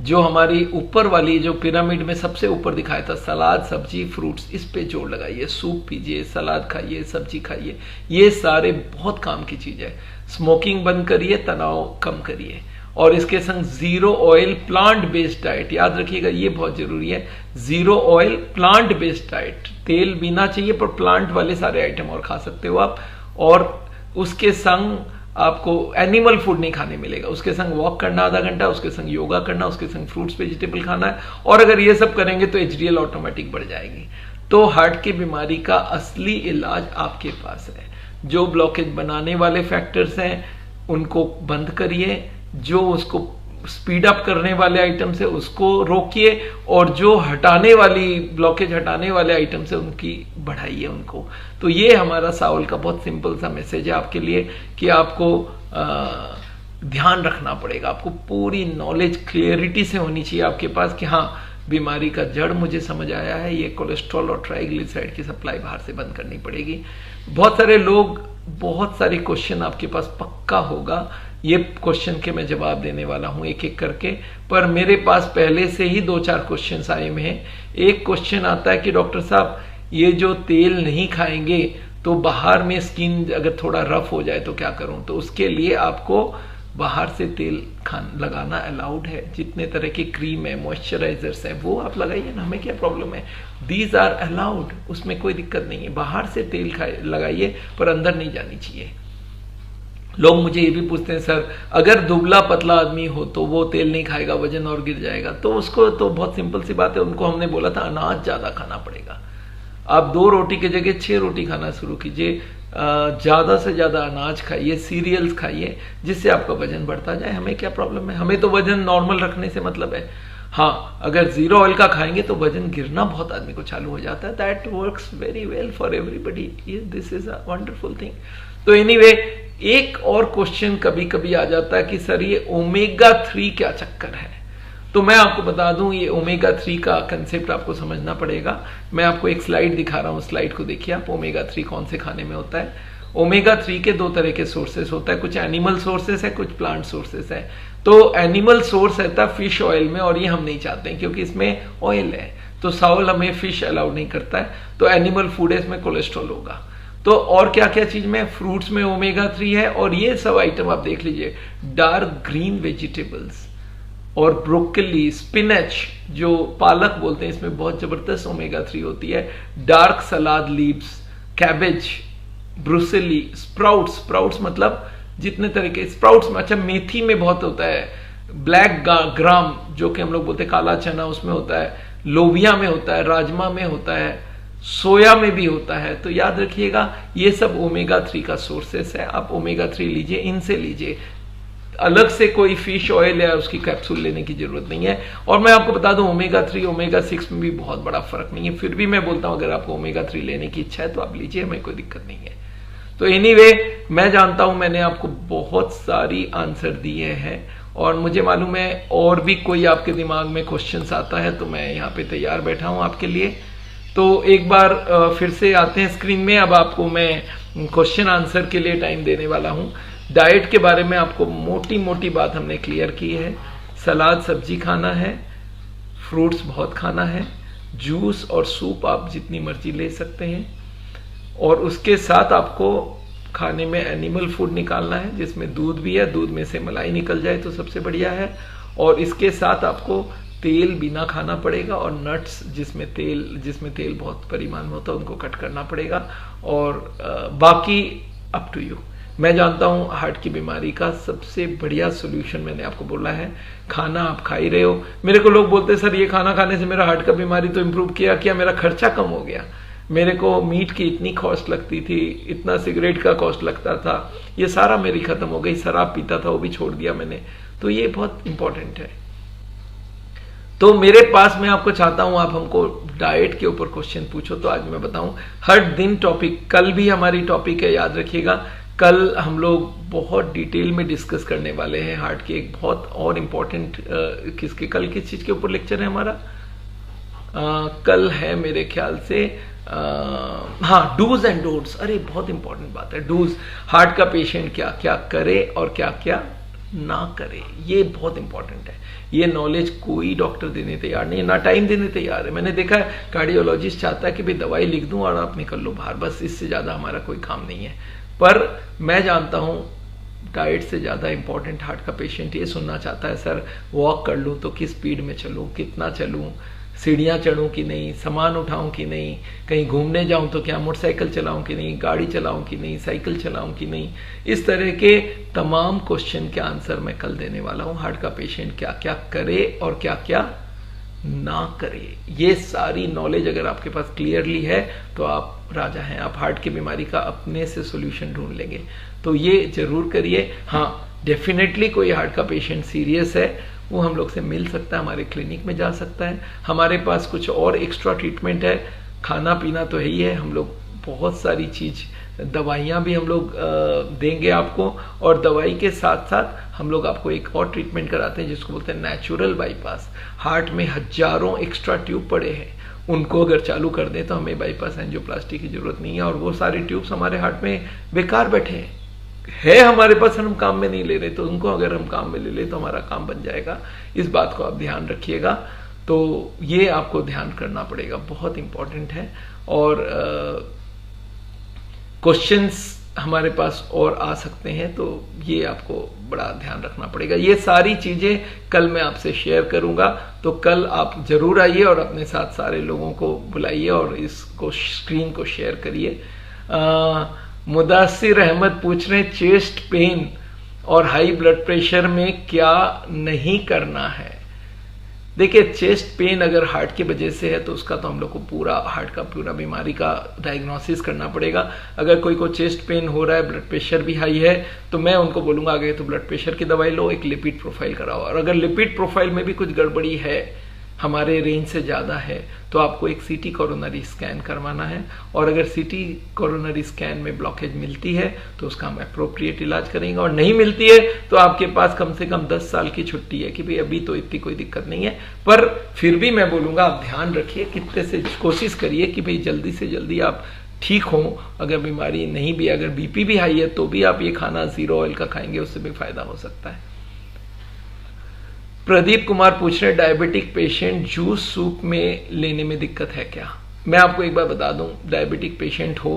जो हमारी ऊपर वाली जो पिरामिड में सबसे ऊपर दिखाया था, सलाद सब्जी फ्रूट्स, इस पे जोर लगाइए। सूप पीजिए, सलाद खाइए, सब्जी खाइए, ये सारे बहुत काम की चीज है। स्मोकिंग बंद करिए, तनाव कम करिए। और इसके संग zero oil plant based diet, याद रखिएगा ये बहुत जरूरी है। Zero oil plant based diet, तेल बीना चाहिए पर प्लांट वाले सारे आइटम और खा सकते हो आप। और उसके संग आपको एनिमल फूड नहीं खाने मिलेगा। उसके संग वॉक करना आधा घंटा, उसके संग योगा करना, उसके संग फ्रूट्स वेजिटेबल खाना है। और अगर ये सब करेंगे तो एचडीएल ऑटोमेटिक बढ़ जाएगी। तो हार्ट की बीमारी का असली इलाज आपके पास है। जो ब्लॉकेज बनाने वाले फैक्टर्स हैं उनको बंद करिए, जो उसको स्पीड अप करने वाले आइटम से उसको रोकिए, और जो हटाने वाली ब्लॉकेज हटाने वाले आइटम से उनकी बढ़ाइए उनको। तो ये हमारा साउल का बहुत सिंपल सा मैसेज है आपके लिए कि आपको ध्यान रखना पड़ेगा। आपको पूरी नॉलेज क्लियरिटी से होनी चाहिए आपके पास कि हाँ बीमारी का जड़ मुझे समझ आया है, ये कोलेस्ट्रॉल और ट्राइग्लिसराइड की सप्लाई बाहर से बंद करनी पड़ेगी। बहुत सारे लोग, बहुत सारे क्वेश्चन आपके पास पक्का होगा, ये क्वेश्चन के मैं जवाब देने वाला हूं एक एक करके, पर मेरे पास पहले से ही 2-4 क्वेश्चंस आए हुए हैं। एक क्वेश्चन आता है कि डॉक्टर साहब ये जो तेल नहीं खाएंगे तो बाहर में स्किन अगर थोड़ा रफ हो जाए तो क्या करूं? तो उसके लिए आपको बाहर से तेल लगाना अलाउड है। जितने तरह की क्रीम है, मॉइस्चराइजर्स है, वो आप लगाइए ना, हमें क्या प्रॉब्लम है? दीज आर अलाउड, उसमें कोई दिक्कत नहीं है। बाहर से तेल लगाइए पर अंदर नहीं जानी चाहिए। लोग मुझे ये भी पूछते हैं सर अगर दुबला पतला आदमी हो तो वो तेल नहीं खाएगा, वजन और गिर जाएगा। तो उसको तो बहुत सिंपल सी बात है, उनको हमने बोला था अनाज ज्यादा खाना पड़ेगा। आप 2 रोटी की जगह 6 रोटी खाना शुरू कीजिए, ज्यादा से ज्यादा अनाज खाइए, सीरियल्स खाइए, जिससे आपका वजन बढ़ता जाए। हमें क्या प्रॉब्लम है? हमें तो वजन नॉर्मल रखने से मतलब है। हाँ, अगर जीरो ऑयल का खाएंगे तो वजन गिरना बहुत आदमी को चालू हो जाता है। That works very well for everybody, this is a wonderful thing. तो एनीवे, एक और क्वेश्चन कभी कभी आ जाता है कि सर ये ओमेगा 3 क्या चक्कर है? तो मैं आपको बता दूं, ये ओमेगा 3 का कंसेप्ट आपको समझना पड़ेगा। मैं आपको एक स्लाइड दिखा रहा हूं, स्लाइड को देखिए आप। ओमेगा 3 कौन से खाने में होता है? ओमेगा 3 के 2 तरह के सोर्सेस होता है, कुछ एनिमल सोर्सेस है, कुछ प्लांट सोर्सेस है। तो एनिमल सोर्स रहता है फिश ऑयल में, और ये हम नहीं चाहते हैं क्योंकि इसमें ऑयल है, तो साउल हमें फिश अलाउ नहीं करता है। तो एनिमल फूड है, इसमें कोलेस्ट्रॉल होगा। तो और क्या क्या चीज में? फ्रूट्स में ओमेगा 3 है, और ये सब आइटम आप देख लीजिए, डार्क ग्रीन वेजिटेबल्स और ब्रोकली, स्पिनच जो पालक बोलते हैं, इसमें बहुत जबरदस्त ओमेगा 3 होती है। डार्क सलाद लीव्स, कैबेज, ब्रुसेली, स्प्राउट्स, स्प्राउट्स मतलब जितने तरह के स्प्राउट्स में, अच्छा मेथी में बहुत होता है, ब्लैक ग्राम जो कि हम लोग बोलते हैं काला चना, उसमें होता है, लोबिया में होता है, राजमा में होता है, सोया में भी होता है। तो याद रखिएगा ये सब ओमेगा 3 का सोर्सेस है। आप ओमेगा 3 लीजिए, इनसे लीजिए, अलग से कोई फिश ऑयल या उसकी कैप्सूल लेने की जरूरत नहीं है। और मैं आपको बता दूं ओमेगा 3 ओमेगा 6 में भी बहुत बड़ा फर्क नहीं है, फिर भी मैं बोलता हूं अगर आपको ओमेगा 3 लेने की इच्छा है तो आप लीजिए, हमें कोई दिक्कत नहीं है। तो एनीवे, मैं जानता हूं मैंने आपको बहुत सारी आंसर दिए हैं, और मुझे मालूम है और भी कोई आपके दिमाग में क्वेश्चंस आता है तो मैं यहाँ पे तैयार बैठा हूं आपके लिए। तो एक बार फिर से आते हैं स्क्रीन में। अब आपको मैं क्वेश्चन आंसर के लिए टाइम देने वाला हूं। डाइट के बारे में आपको मोटी मोटी बात हमने क्लियर की है। सलाद सब्जी खाना है, फ्रूट्स बहुत खाना है, जूस और सूप आप जितनी मर्जी ले सकते हैं, और उसके साथ आपको खाने में एनिमल फूड निकालना है जिसमें दूध भी है, दूध में से मलाई निकल जाए तो सबसे बढ़िया है। और इसके साथ आपको तेल बिना खाना पड़ेगा, और नट्स जिसमें तेल बहुत परिमाण में होता है उनको कट करना पड़ेगा। और बाकी अप टू यू। मैं जानता हूं हार्ट की बीमारी का सबसे बढ़िया सोल्यूशन मैंने आपको बोला है, खाना आप खा ही रहे हो। मेरे को लोग बोलते हैं सर ये खाना खाने से मेरा हार्ट का बीमारी तो इंप्रूव किया, क्या मेरा खर्चा कम हो गया? मेरे को मीट की इतनी कॉस्ट लगती थी, इतना सिगरेट का कॉस्ट लगता था, ये सारा मेरी खत्म हो गई। शराब पीता था वो भी छोड़ दिया मैंने। तो ये बहुत इंपॉर्टेंट है। तो मेरे पास, मैं आपको चाहता हूं आप हमको डाइट के ऊपर क्वेश्चन पूछो तो आज मैं बताऊं हर दिन टॉपिक। कल भी हमारी टॉपिक है, याद रखिएगा। कल हम लोग बहुत डिटेल में डिस्कस करने वाले हैं हार्ट के एक बहुत और इम्पोर्टेंट कल किस चीज के ऊपर लेक्चर है हमारा? कल है मेरे ख्याल से हाँ, डूज एंड डोंट्स। अरे बहुत इंपॉर्टेंट बात है, डूज। हार्ट का पेशेंट क्या क्या करे और क्या क्या ना करे, ये बहुत इंपॉर्टेंट है। ये नॉलेज कोई डॉक्टर देने तैयार नहीं है, ना टाइम देने तैयार है। मैंने देखा है कार्डियोलॉजिस्ट चाहता है कि भाई दवाई लिख दूं और आप निकल लो बाहर, बस इससे ज्यादा हमारा कोई काम नहीं है। पर मैं जानता हूं डाइट से ज्यादा इंपॉर्टेंट हार्ट का पेशेंट ये सुनना चाहता है, सर वॉक कर लूं तो किस स्पीड में चलूं, कितना चलूं, सीढ़ियां चढ़ूं कि नहीं, सामान उठाऊं कि नहीं, कहीं घूमने जाऊं तो क्या मोटरसाइकिल चलाऊं कि नहीं, गाड़ी चलाऊं कि नहीं, साइकिल चलाऊं कि नहीं। इस तरह के तमाम क्वेश्चन के आंसर मैं कल देने वाला हूं। हार्ट का पेशेंट क्या क्या करे और क्या क्या ना करे, ये सारी नॉलेज अगर आपके पास क्लियरली है तो आप राजा हैं। आप हार्ट की बीमारी का अपने से सोल्यूशन ढूंढ लेंगे। तो ये जरूर करिए। हाँ, डेफिनेटली कोई हार्ट का पेशेंट सीरियस है वो हम लोग से मिल सकता है, हमारे क्लिनिक में जा सकता है। हमारे पास कुछ और एक्स्ट्रा ट्रीटमेंट है, खाना पीना तो है ही है, हम लोग बहुत सारी चीज दवाइयाँ भी हम लोग देंगे आपको, और दवाई के साथ साथ हम लोग आपको एक और ट्रीटमेंट कराते हैं जिसको बोलते हैं नेचुरल बाईपास। हार्ट में हजारों एक्स्ट्रा ट्यूब पड़े हैं, उनको अगर चालू कर दें तो हमें बाईपास एंजियोप्लास्टी की जरूरत नहीं है, और वो सारे ट्यूब्स हमारे हार्ट में बेकार बैठे हैं, है हमारे पास, हम काम में नहीं ले रहे, तो उनको अगर हम काम में ले ले तो हमारा काम बन जाएगा। इस बात को आप ध्यान रखिएगा। तो ये आपको ध्यान करना पड़ेगा, बहुत इंपॉर्टेंट है। और क्वेश्चंस हमारे पास और आ सकते हैं, तो ये आपको बड़ा ध्यान रखना पड़ेगा। ये सारी चीजें कल मैं आपसे शेयर करूंगा, तो कल आप जरूर आइए और अपने साथ सारे लोगों को बुलाइए और इसको स्क्रीन को शेयर करिए। मुदासिर अहमद पूछ रहे हैं चेस्ट पेन और हाई ब्लड प्रेशर में क्या नहीं करना है। देखिए, चेस्ट पेन अगर हार्ट की वजह से है तो उसका तो हम लोग को पूरा हार्ट का पूरा बीमारी का डायग्नोसिस करना पड़ेगा। अगर कोई को चेस्ट पेन हो रहा है, ब्लड प्रेशर भी हाई है, तो मैं उनको बोलूंगा आगे तो ब्लड प्रेशर की दवाई लो, एक लिपिड प्रोफाइल कराओ। और अगर लिपिड प्रोफाइल में भी कुछ गड़बड़ी है, हमारे रेंज से ज़्यादा है, तो आपको एक सीटी कोरोनरी स्कैन करवाना है। और अगर सीटी कोरोनरी स्कैन में ब्लॉकेज मिलती है तो उसका हम अप्रोप्रिएट इलाज करेंगे, और नहीं मिलती है तो आपके पास कम से कम 10 साल की छुट्टी है कि भाई अभी तो इतनी कोई दिक्कत नहीं है। पर फिर भी मैं बोलूँगा आप ध्यान रखिए, कितने से कोशिश करिए कि भाई जल्दी से जल्दी आप ठीक हो। अगर बीमारी नहीं भी, अगर बीपी भी हाई है तो भी आप ये खाना 0 ऑयल का खाएंगे, उससे भी फायदा हो सकता है। प्रदीप कुमार पूछ रहे डायबिटिक पेशेंट जूस सूप में लेने में दिक्कत है क्या। मैं आपको एक बार बता दूं, डायबिटिक पेशेंट हो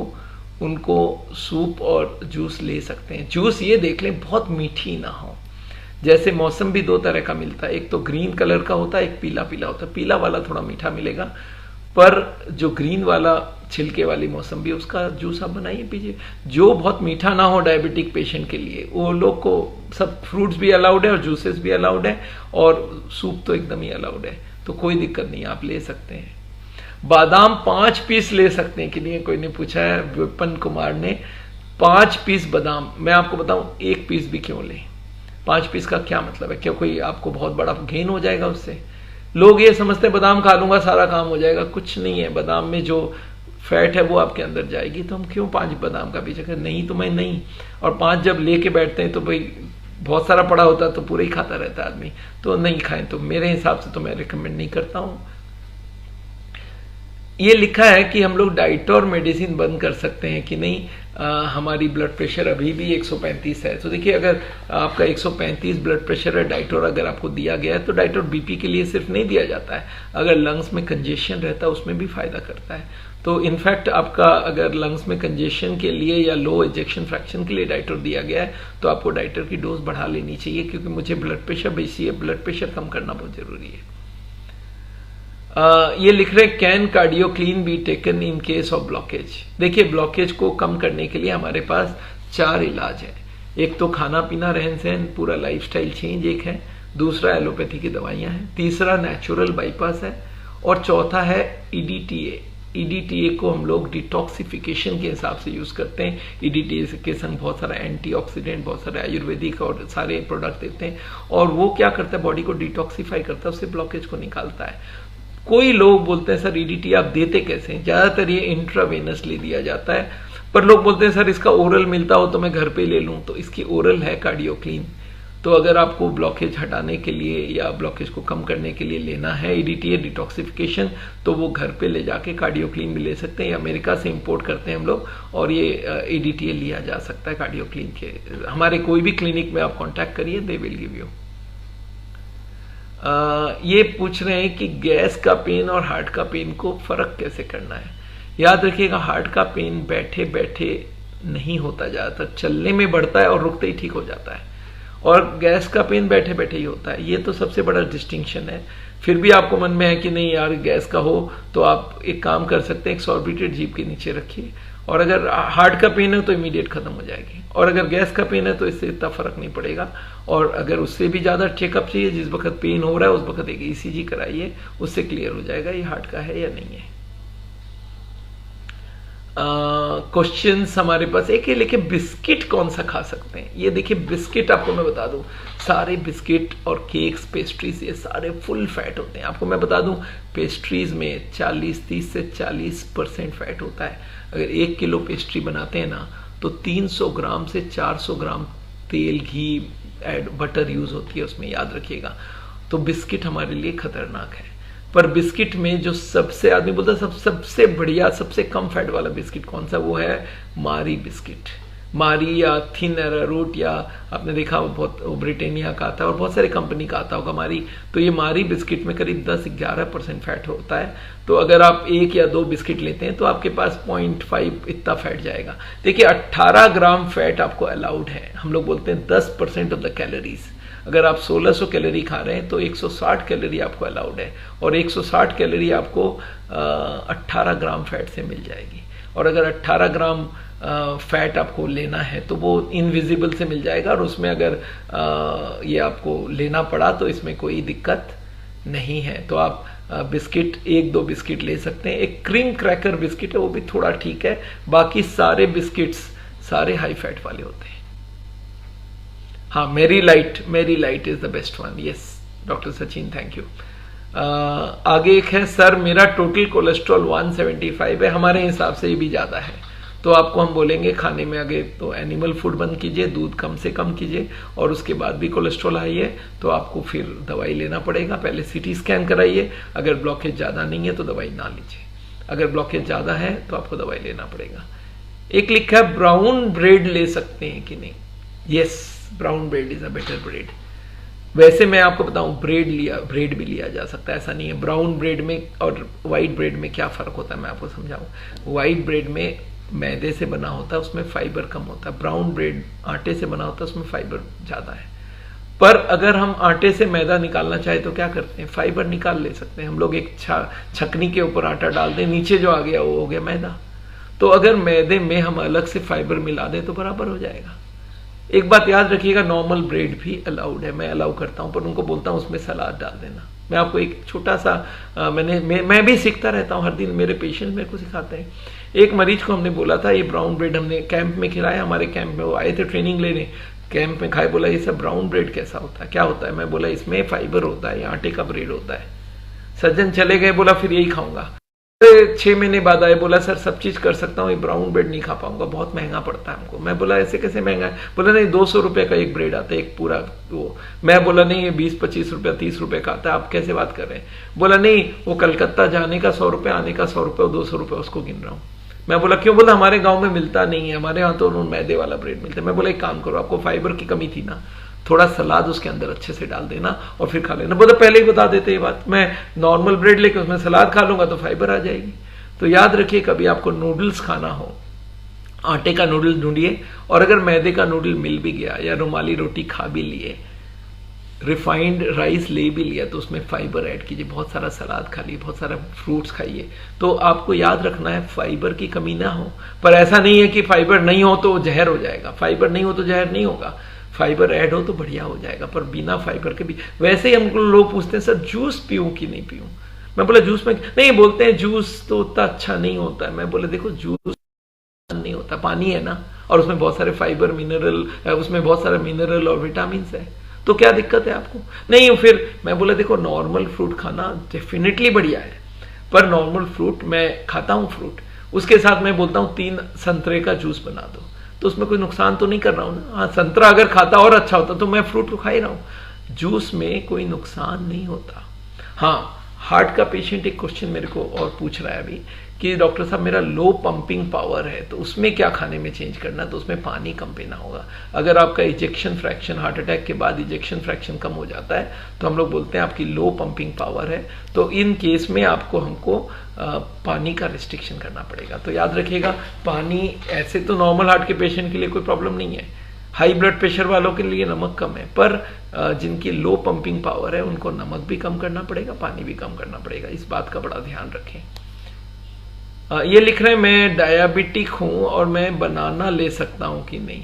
उनको सूप और जूस ले सकते हैं। जूस ये देख लें बहुत मीठी ना हो। जैसे मौसम भी 2 तरह का मिलता है, एक तो ग्रीन कलर का होता है, एक पीला पीला होता है। पीला वाला थोड़ा मीठा मिलेगा, पर जो ग्रीन वाला छिलके वाली मौसम भी, उसका जूस आप बनाइए पीजिए। जो बहुत मीठा ना हो डायबिटिक पेशेंट के लिए, वो लोग को सब फ्रूट्स भी अलाउड है और जूसेस भी अलाउड है, और सूप तो एकदम ही अलाउड है, तो कोई दिक्कत नहीं, आप ले सकते हैं। बादाम 5 पीस ले सकते हैं कि नहीं, कोई ने पूछा है, विपिन कुमार ने। 5 पीस बादाम, मैं आपको बताऊं 1 पीस भी क्यों लें। 5 पीस का क्या मतलब है? क्या कोई आपको बहुत बड़ा गेन हो जाएगा उससे? लोग ये समझते हैं बादाम खा लूंगा सारा काम हो जाएगा, कुछ नहीं है। बादाम में जो फैट है वो आपके अंदर जाएगी, तो हम क्यों 5 बादाम का पीछे करें? नहीं तो मैं नहीं। और 5 जब लेके बैठते हैं तो भाई बहुत सारा पड़ा होता है तो पूरा ही खाता रहता है आदमी, तो नहीं खाएं। तो मेरे हिसाब से तो मैं रिकमेंड नहीं करता हूं। ये लिखा है कि हम लोग डाइट और मेडिसिन बंद कर सकते हैं कि नहीं। हमारी ब्लड प्रेशर अभी भी 135 है, तो देखिए अगर आपका 135 ब्लड प्रेशर है, डाइटोर अगर आपको दिया गया है तो डाइटोर बीपी के लिए सिर्फ नहीं दिया जाता है, अगर लंग्स में कंजेशन रहता है उसमें भी फायदा करता है। तो इनफैक्ट आपका अगर लंग्स में कंजेशन के लिए या लो इजेक्शन फ्रैक्शन के लिए डाइटोर दिया गया है तो आपको डाइटोर की डोज बढ़ा लेनी चाहिए, क्योंकि मुझे ब्लड प्रेशर बेसी है, ब्लड प्रेशर कम करना बहुत जरूरी है। ये लिख रहे can cardio clean be taken in case of blockage. देखिए, ब्लॉकेज को कम करने के लिए हमारे पास 4 इलाज है। एक तो खाना पीना, रहन सहन, पूरा लाइफस्टाइल चेंज एक है, दूसरा एलोपैथी की दवाइयां हैं, तीसरा नेचुरल बाईपास है, और चौथा है ईडीटीए। ईडीटीए को हम लोग डिटॉक्सिफिकेशन के हिसाब से यूज करते हैं। ईडीटीए के संग बहुत सारा एंटीऑक्सीडेंट, बहुत सारे आयुर्वेदिक और सारे प्रोडक्ट देते हैं, और वो क्या करता है, बॉडी को डिटॉक्सिफाई करता है, उससे ब्लॉकेज को निकालता है। कोई लोग बोलते हैं सर ईडीटी आप देते कैसे हैं? ज्यादातर ये इंट्रावेनसली दिया जाता है, पर लोग बोलते हैं सर इसका ओरल मिलता हो तो मैं घर पे ले लूं, तो इसकी ओरल है कार्डियोक्लीन। तो अगर आपको ब्लॉकेज हटाने के लिए या ब्लॉकेज को कम करने के लिए लेना है ईडीटीए डिटॉक्सिफिकेशन, तो वो घर पे ले जाके कार्डियोक्लीन भी ले सकते हैं। अमेरिका से इंपोर्ट करते हैं हम लोग, और ये ईडीटीए लिया जा सकता है कार्डियोक्लीन के। हमारे कोई भी क्लिनिक में आप कॉन्टैक्ट करिए, दे विल गिव यू। ये पूछ रहे हैं कि गैस का पेन और हार्ट का पेन को फर्क कैसे करना है। याद रखिएगा, हार्ट का पेन बैठे बैठे नहीं होता, ज्यादातर चलने में बढ़ता है और रुकते ही ठीक हो जाता है, और गैस का पेन बैठे बैठे ही होता है। ये तो सबसे बड़ा डिस्टिंक्शन है। फिर भी आपको मन में है कि नहीं यार गैस का हो, तो आप एक काम कर सकते हैं, एक सॉर्बिटेड जीभ के नीचे रखिए, और अगर हार्ट का पेन है तो इमीडिएट खत्म हो जाएगी, और अगर गैस का पेन है तो इससे इतना फर्क नहीं पड़ेगा। और अगर उससे भी ज्यादा चेकअप चाहिए, जिस वक्त पेन हो रहा है उस वक्त एक ईसीजी कराइए, उससे क्लियर हो जाएगा ये हार्ट का है या नहीं है। क्वेश्चंस हमारे पास एक है, लेकिन बिस्किट कौन सा खा सकते हैं? ये देखिए बिस्किट आपको मैं बता दूं, सारे बिस्किट और केक्स पेस्ट्रीज ये सारे फुल फैट होते हैं। आपको मैं बता दूं पेस्ट्रीज में 30 से 40% फैट होता है। अगर 1 किलो पेस्ट्री बनाते हैं ना तो 300 ग्राम से 400 ग्राम तेल, घी, बटर यूज होती है उसमें, याद रखिएगा। तो बिस्किट हमारे लिए खतरनाक है। पर बिस्किट में जो सबसे आदमी बोलता है सबसे बढ़िया सबसे कम फैट वाला बिस्किट कौन सा, वो है मारी बिस्किट। मारी या थिन एरारूट, या आपने देखा बहुत ब्रिटानिया का आता है और बहुत सारे कंपनी का आता होगा मारी। तो ये मारी बिस्किट में करीब 10-11% फैट होता है। तो अगर आप 1 या 2 बिस्किट लेते हैं तो आपके पास 0.5 इतना फैट जाएगा। देखिए 18 ग्राम फैट आपको अलाउड है। हम लोग बोलते हैं 10% ऑफ द कैलोरीज। अगर आप 1600 कैलोरी खा रहे हैं तो 160 कैलोरी आपको अलाउड है, और 160 कैलोरी आपको 18 ग्राम फैट से मिल जाएगी। और अगर 18 ग्राम फैट आपको लेना है तो वो इनविजिबल से मिल जाएगा, और उसमें अगर ये आपको लेना पड़ा तो इसमें कोई दिक्कत नहीं है। तो आप बिस्किट 1-2 बिस्किट ले सकते हैं। एक क्रीम क्रैकर बिस्किट है, वो भी थोड़ा ठीक है। बाकी सारे बिस्किट्स सारे हाई फैट वाले होते हैं। हाँ, मेरी light is the best one. Yes doctor Sachin, thank you. आगे एक है, सर मेरा टोटल कोलेस्ट्रॉल 175 है, हमारे हिसाब से ये भी ज्यादा है। तो आपको हम बोलेंगे खाने में आगे तो एनिमल फूड बंद कीजिए, दूध कम से कम कीजिए, और उसके बाद भी कोलेस्ट्रॉल हाई है तो आपको फिर दवाई लेना पड़ेगा। पहले सीटी स्कैन कराइए, अगर ब्लॉकेज ज्यादा नहीं है तो दवाई ना लीजिए, अगर ब्लॉकेज ज्यादा है तो आपको दवाई लेना पड़ेगा। एक लिखा है ब्राउन ब्रेड ले सकते हैं कि नहीं? Yes, brown bread is a better bread. वैसे मैं आपको बताऊं, ब्रेड भी लिया जा सकता है, ऐसा नहीं है। ब्राउन ब्रेड में और व्हाइट ब्रेड में क्या फर्क होता है मैं आपको समझाऊं। व्हाइट ब्रेड में मैदे से बना होता है, उसमें फाइबर कम होता है। ब्राउन ब्रेड आटे से बना होता है, उसमें फाइबर ज्यादा है। पर अगर हम आटे से मैदा निकालना चाहे तो क्या करते हैं, फाइबर निकाल ले सकते हैं हम लोग। एक छकनी के ऊपर आटा डाल दें, नीचे जो आ गया वो हो गया मैदा। तो अगर मैदे में हम अलग से फाइबर मिला दें तो बराबर हो जाएगा। एक बात याद रखिएगा, नॉर्मल ब्रेड भी अलाउड है, मैं अलाउ करता हूं, पर उनको बोलता हूं उसमें सलाद डाल देना। मैं आपको एक छोटा सा मैं भी सीखता रहता हूं हर दिन, मेरे पेशेंट मेरे को सिखाते हैं। एक मरीज को हमने बोला था ये ब्राउन ब्रेड हमने कैंप में खिलाया, हमारे कैंप में वो आए थे ट्रेनिंग लेने, कैंप में खाए, बोला ये सब ब्राउन ब्रेड कैसा होता है, क्या होता है? मैं बोला इसमें फाइबर होता है, ये आटे का ब्रेड होता है। सज्जन चले गए, बोला फिर यही खाऊंगा। 6 महीने बाद आए, बोला सर सब चीज कर सकता हूँ, ये ब्राउन ब्रेड नहीं खा पाऊंगा, बहुत महंगा पड़ता है हमको। मैं बोला ऐसे कैसे महंगा है? बोला नहीं 200 रुपए का एक ब्रेड आता है, एक पूरा वो। मैं बोला नहीं ये 20-25 रुपया 30 रुपए का आता है, आप कैसे बात कर रहे हैं? बोला नहीं वो कलकत्ता जाने का 100 रुपये, आने का 100 रुपये, 200 रुपये उसको गिन रहा हूँ। मैं बोला क्यों? बोला हमारे गाँव में मिलता नहीं है, हमारे यहाँ तो मैदे वाला ब्रेड मिलता है। मैं बोला एक काम करो, आपको फाइबर की कमी थी ना, थोड़ा सलाद उसके अंदर अच्छे से डाल देना और फिर खा लेना। बोला पहले ही बता देते ये बात, मैं नॉर्मल ब्रेड लेके उसमें सलाद खा लूंगा तो फाइबर आ जाएगी। तो याद रखिए, कभी आपको नूडल्स खाना हो, आटे का नूडल्स ढूंढिए, और अगर मैदे का नूडल मिल भी गया या रुमाली रोटी खा भी लिए, रिफाइंड राइस ले भी लिया, तो उसमें फाइबर ऐड कीजिए, बहुत सारा सलाद खा लीजिए, बहुत सारा फ्रूट्स खाइए। तो आपको याद रखना है फाइबर की कमी ना हो। पर ऐसा नहीं है कि फाइबर नहीं हो तो जहर हो जाएगा, फाइबर नहीं हो तो जहर नहीं होगा, फाइबर ऐड हो तो बढ़िया हो जाएगा। पर बिना फाइबर के भी, वैसे ही हमको लोग पूछते हैं सर जूस पीऊं कि नहीं पीऊं? मैं बोला जूस में नहीं, बोलते हैं जूस तो उतना अच्छा नहीं होता है। मैं बोले देखो जूस नहीं होता, पानी है ना, और उसमें बहुत सारे फाइबर मिनरल, उसमें बहुत सारे मिनरल और विटामिन है, तो क्या दिक्कत है आपको? नहीं फिर मैं बोला देखो नॉर्मल फ्रूट खाना डेफिनेटली बढ़िया है, पर नॉर्मल फ्रूट मैं खाता हूँ, फ्रूट उसके साथ मैं बोलता हूँ 3 संतरे का जूस बना दो, तो उसमें कोई नुकसान तो नहीं कर रहा हूं ना। हाँ, संतरा अगर खाता और अच्छा होता तो मैं फ्रूट को खा ही रहा हूं, जूस में कोई नुकसान नहीं होता। हाँ, हार्ट का पेशेंट एक क्वेश्चन मेरे को और पूछ रहा है अभी कि डॉक्टर साहब मेरा लो पंपिंग पावर है, तो उसमें क्या खाने में चेंज करना? तो उसमें पानी कम पीना होगा। अगर आपका इजेक्शन फ्रैक्शन, हार्ट अटैक के बाद इजेक्शन फ्रैक्शन कम हो जाता है तो हम लोग बोलते हैं आपकी लो पंपिंग पावर है, तो इन केस में हमको पानी का रिस्ट्रिक्शन करना पड़ेगा। तो याद रखिएगा, पानी ऐसे तो नॉर्मल हार्ट के पेशेंट के लिए कोई प्रॉब्लम नहीं है, हाई ब्लड प्रेशर वालों के लिए नमक कम है, पर जिनकी लो पंपिंग पावर है उनको नमक भी कम करना पड़ेगा, पानी भी कम करना पड़ेगा। इस बात का बड़ा ध्यान रखें। ये लिख रहे हैं मैं डायबिटिक हूं और मैं बनाना ले सकता हूं कि नहीं?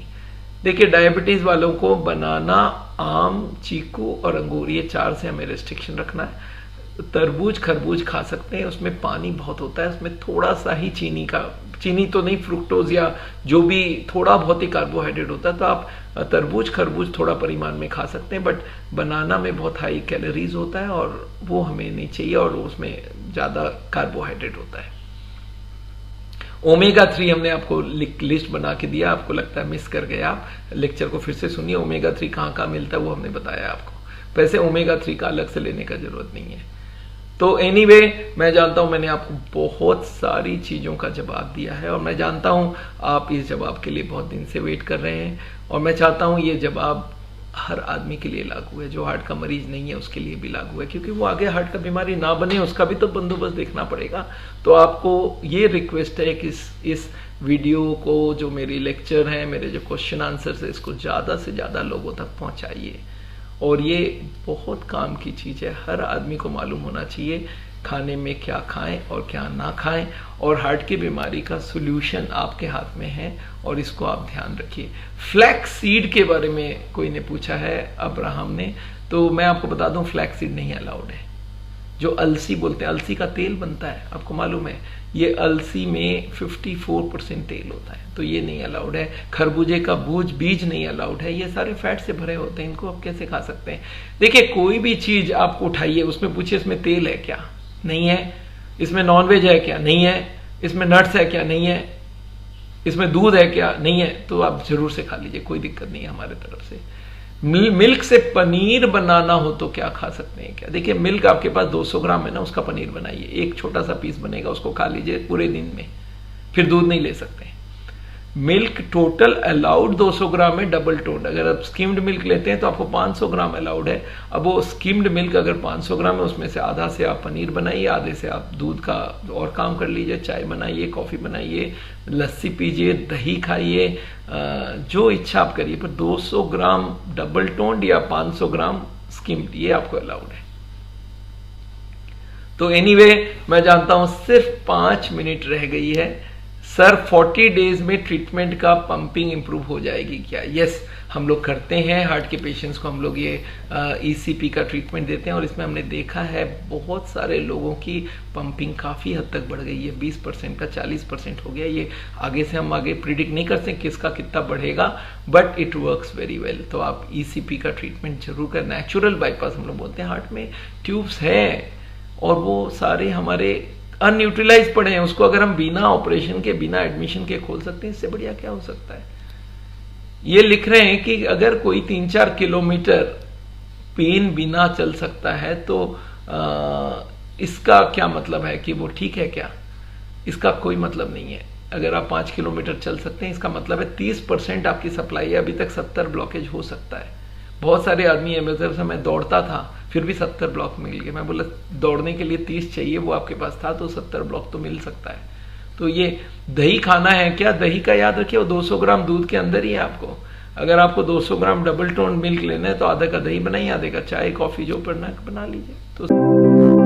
देखिए, डायबिटीज वालों को बनाना, आम, चीकू और अंगूर, ये 4 से हमें रेस्ट्रिक्शन रखना है। तरबूज खरबूज खा सकते हैं, उसमें पानी बहुत होता है, उसमें थोड़ा सा ही चीनी का चीनी तो नहीं, फ्रुक्टोज या जो भी थोड़ा बहुत ही कार्बोहाइड्रेट होता है, तो आप तरबूज खरबूज थोड़ा परिमाण में खा सकते हैं, बट बनाना में बहुत हाई कैलोरीज होता है और वो हमें नहीं चाहिए, और उसमें ज़्यादा कार्बोहाइड्रेट होता है। ओमेगा 3 हमने आपको लिस्ट बना के दिया, आपको लगता है मिस कर गए आप, लेक्चर को फिर से सुनिए। ओमेगा 3 कहाँ कहाँ मिलता है वो हमने बताया आपको। वैसे ओमेगा 3 का अलग से लेने का जरूरत नहीं है। तो एनीवे, मैं जानता हूं मैंने आपको बहुत सारी चीजों का जवाब दिया है, और मैं जानता हूं आप इस जवाब के लिए बहुत दिन से वेट कर रहे हैं, और मैं चाहता हूं ये जवाब हर आदमी के लिए लागू है। जो हार्ट का मरीज नहीं है उसके लिए भी लागू है, क्योंकि वो आगे हार्ट का बीमारी ना बने उसका भी तो बंदोबस्त देखना पड़ेगा। तो आपको ये रिक्वेस्ट है कि इस वीडियो को, जो मेरी लेक्चर है, मेरे जो क्वेश्चन आंसर है, इसको ज़्यादा से ज़्यादा लोगों तक पहुँचाइए। और ये बहुत काम की चीज़ है, हर आदमी को मालूम होना चाहिए खाने में क्या खाएं और क्या ना खाएं, और हार्ट की बीमारी का सॉल्यूशन आपके हाथ में है, और इसको आप ध्यान रखिए। फ्लैक्स सीड के बारे में कोई ने पूछा है, अब्राहम ने, तो मैं आपको बता दूं फ्लैक्स सीड नहीं अलाउड है। जो अलसी बोलते हैं, अलसी का तेल बनता है, आपको मालूम है, ये अलसी में 54% तेल होता है, तो ये नहीं अलाउड है। खरबूजे का बीज नहीं अलाउड है, ये सारे फैट से भरे होते हैं, इनको आप कैसे खा सकते हैं। देखिए, कोई भी चीज आपको उठाइए, उसमें पूछिए इसमें तेल है क्या, नहीं है। इसमें नॉनवेज है क्या, नहीं है। इसमें नट्स है क्या, नहीं है। इसमें दूध है क्या, नहीं है। तो आप जरूर से खा लीजिए, कोई दिक्कत नहीं है हमारे तरफ से। मिल्क से पनीर बनाना हो तो क्या खा सकते हैं क्या? देखिए, मिल्क आपके पास 200 ग्राम है ना, उसका पनीर बनाइए, एक छोटा सा पीस बनेगा, उसको खा लीजिए पूरे दिन में, फिर दूध नहीं ले सकते। मिल्क टोटल अलाउड 200 ग्राम है, डबल टोन्ड। अगर आप स्किम्ड मिल्क लेते हैं तो आपको 500 ग्राम अलाउड है। अब वो स्किम्ड मिल्क अगर 500 ग्राम है, उसमें से आधा से आप पनीर बनाइए, आधे से आप दूध का और काम कर लीजिए, चाय बनाइए, कॉफी बनाइए, लस्सी पीजिए, दही खाइए, जो इच्छा आप करिए, पर 200 ग्राम डबल टोन्ड या 500 ग्राम स्किम्ड, ये आपको अलाउड है। तो एनीवे, मैं जानता हूं सिर्फ 5 मिनट रह गई है। सर 40 डेज में ट्रीटमेंट का पंपिंग इंप्रूव हो जाएगी क्या? यस, हम लोग करते हैं। हार्ट के पेशेंट्स को हम लोग ये ईसीपी का ट्रीटमेंट देते हैं, और इसमें हमने देखा है बहुत सारे लोगों की पंपिंग काफ़ी हद तक बढ़ गई है। 20% का 40% हो गया। ये आगे से हम आगे प्रिडिक्ट नहीं कर सकते किसका कितना बढ़ेगा, but it works very well. तो आप ईसीपी का ट्रीटमेंट जरूर करें। नेचुरल बाईपास हम लोग बोलते हैं, हार्ट में ट्यूब्स हैं और वो सारे हमारे अनयूटिलाइज पड़े हैं, उसको अगर हम बिना ऑपरेशन के, बिना एडमिशन के खोल सकते हैं, इससे बढ़िया क्या हो सकता है। ये लिख रहे हैं कि अगर कोई 3-4 किलोमीटर पेन बिना चल सकता है तो इसका क्या मतलब है कि वो ठीक है क्या? इसका कोई मतलब नहीं है। अगर आप 5 किलोमीटर चल सकते हैं, इसका मतलब है 30% आपकी सप्लाई है। अभी तक 70 ब्लॉकेज हो सकता है। बहुत सारे आदमी है, मेरे से मैं दौड़ता था फिर भी 70 ब्लॉक मिल गए। मैं बोला दौड़ने के लिए 30 चाहिए, वो आपके पास था तो 70 ब्लॉक तो मिल सकता है। तो ये दही खाना है क्या? दही का याद रखिए, वो 200 ग्राम दूध के अंदर ही है आपको। अगर आपको 200 ग्राम डबल टोन मिल्क लेना है तो आधा का दही बनाइए, आधे का चाय कॉफी जो पड़ना है बना लीजिए। तो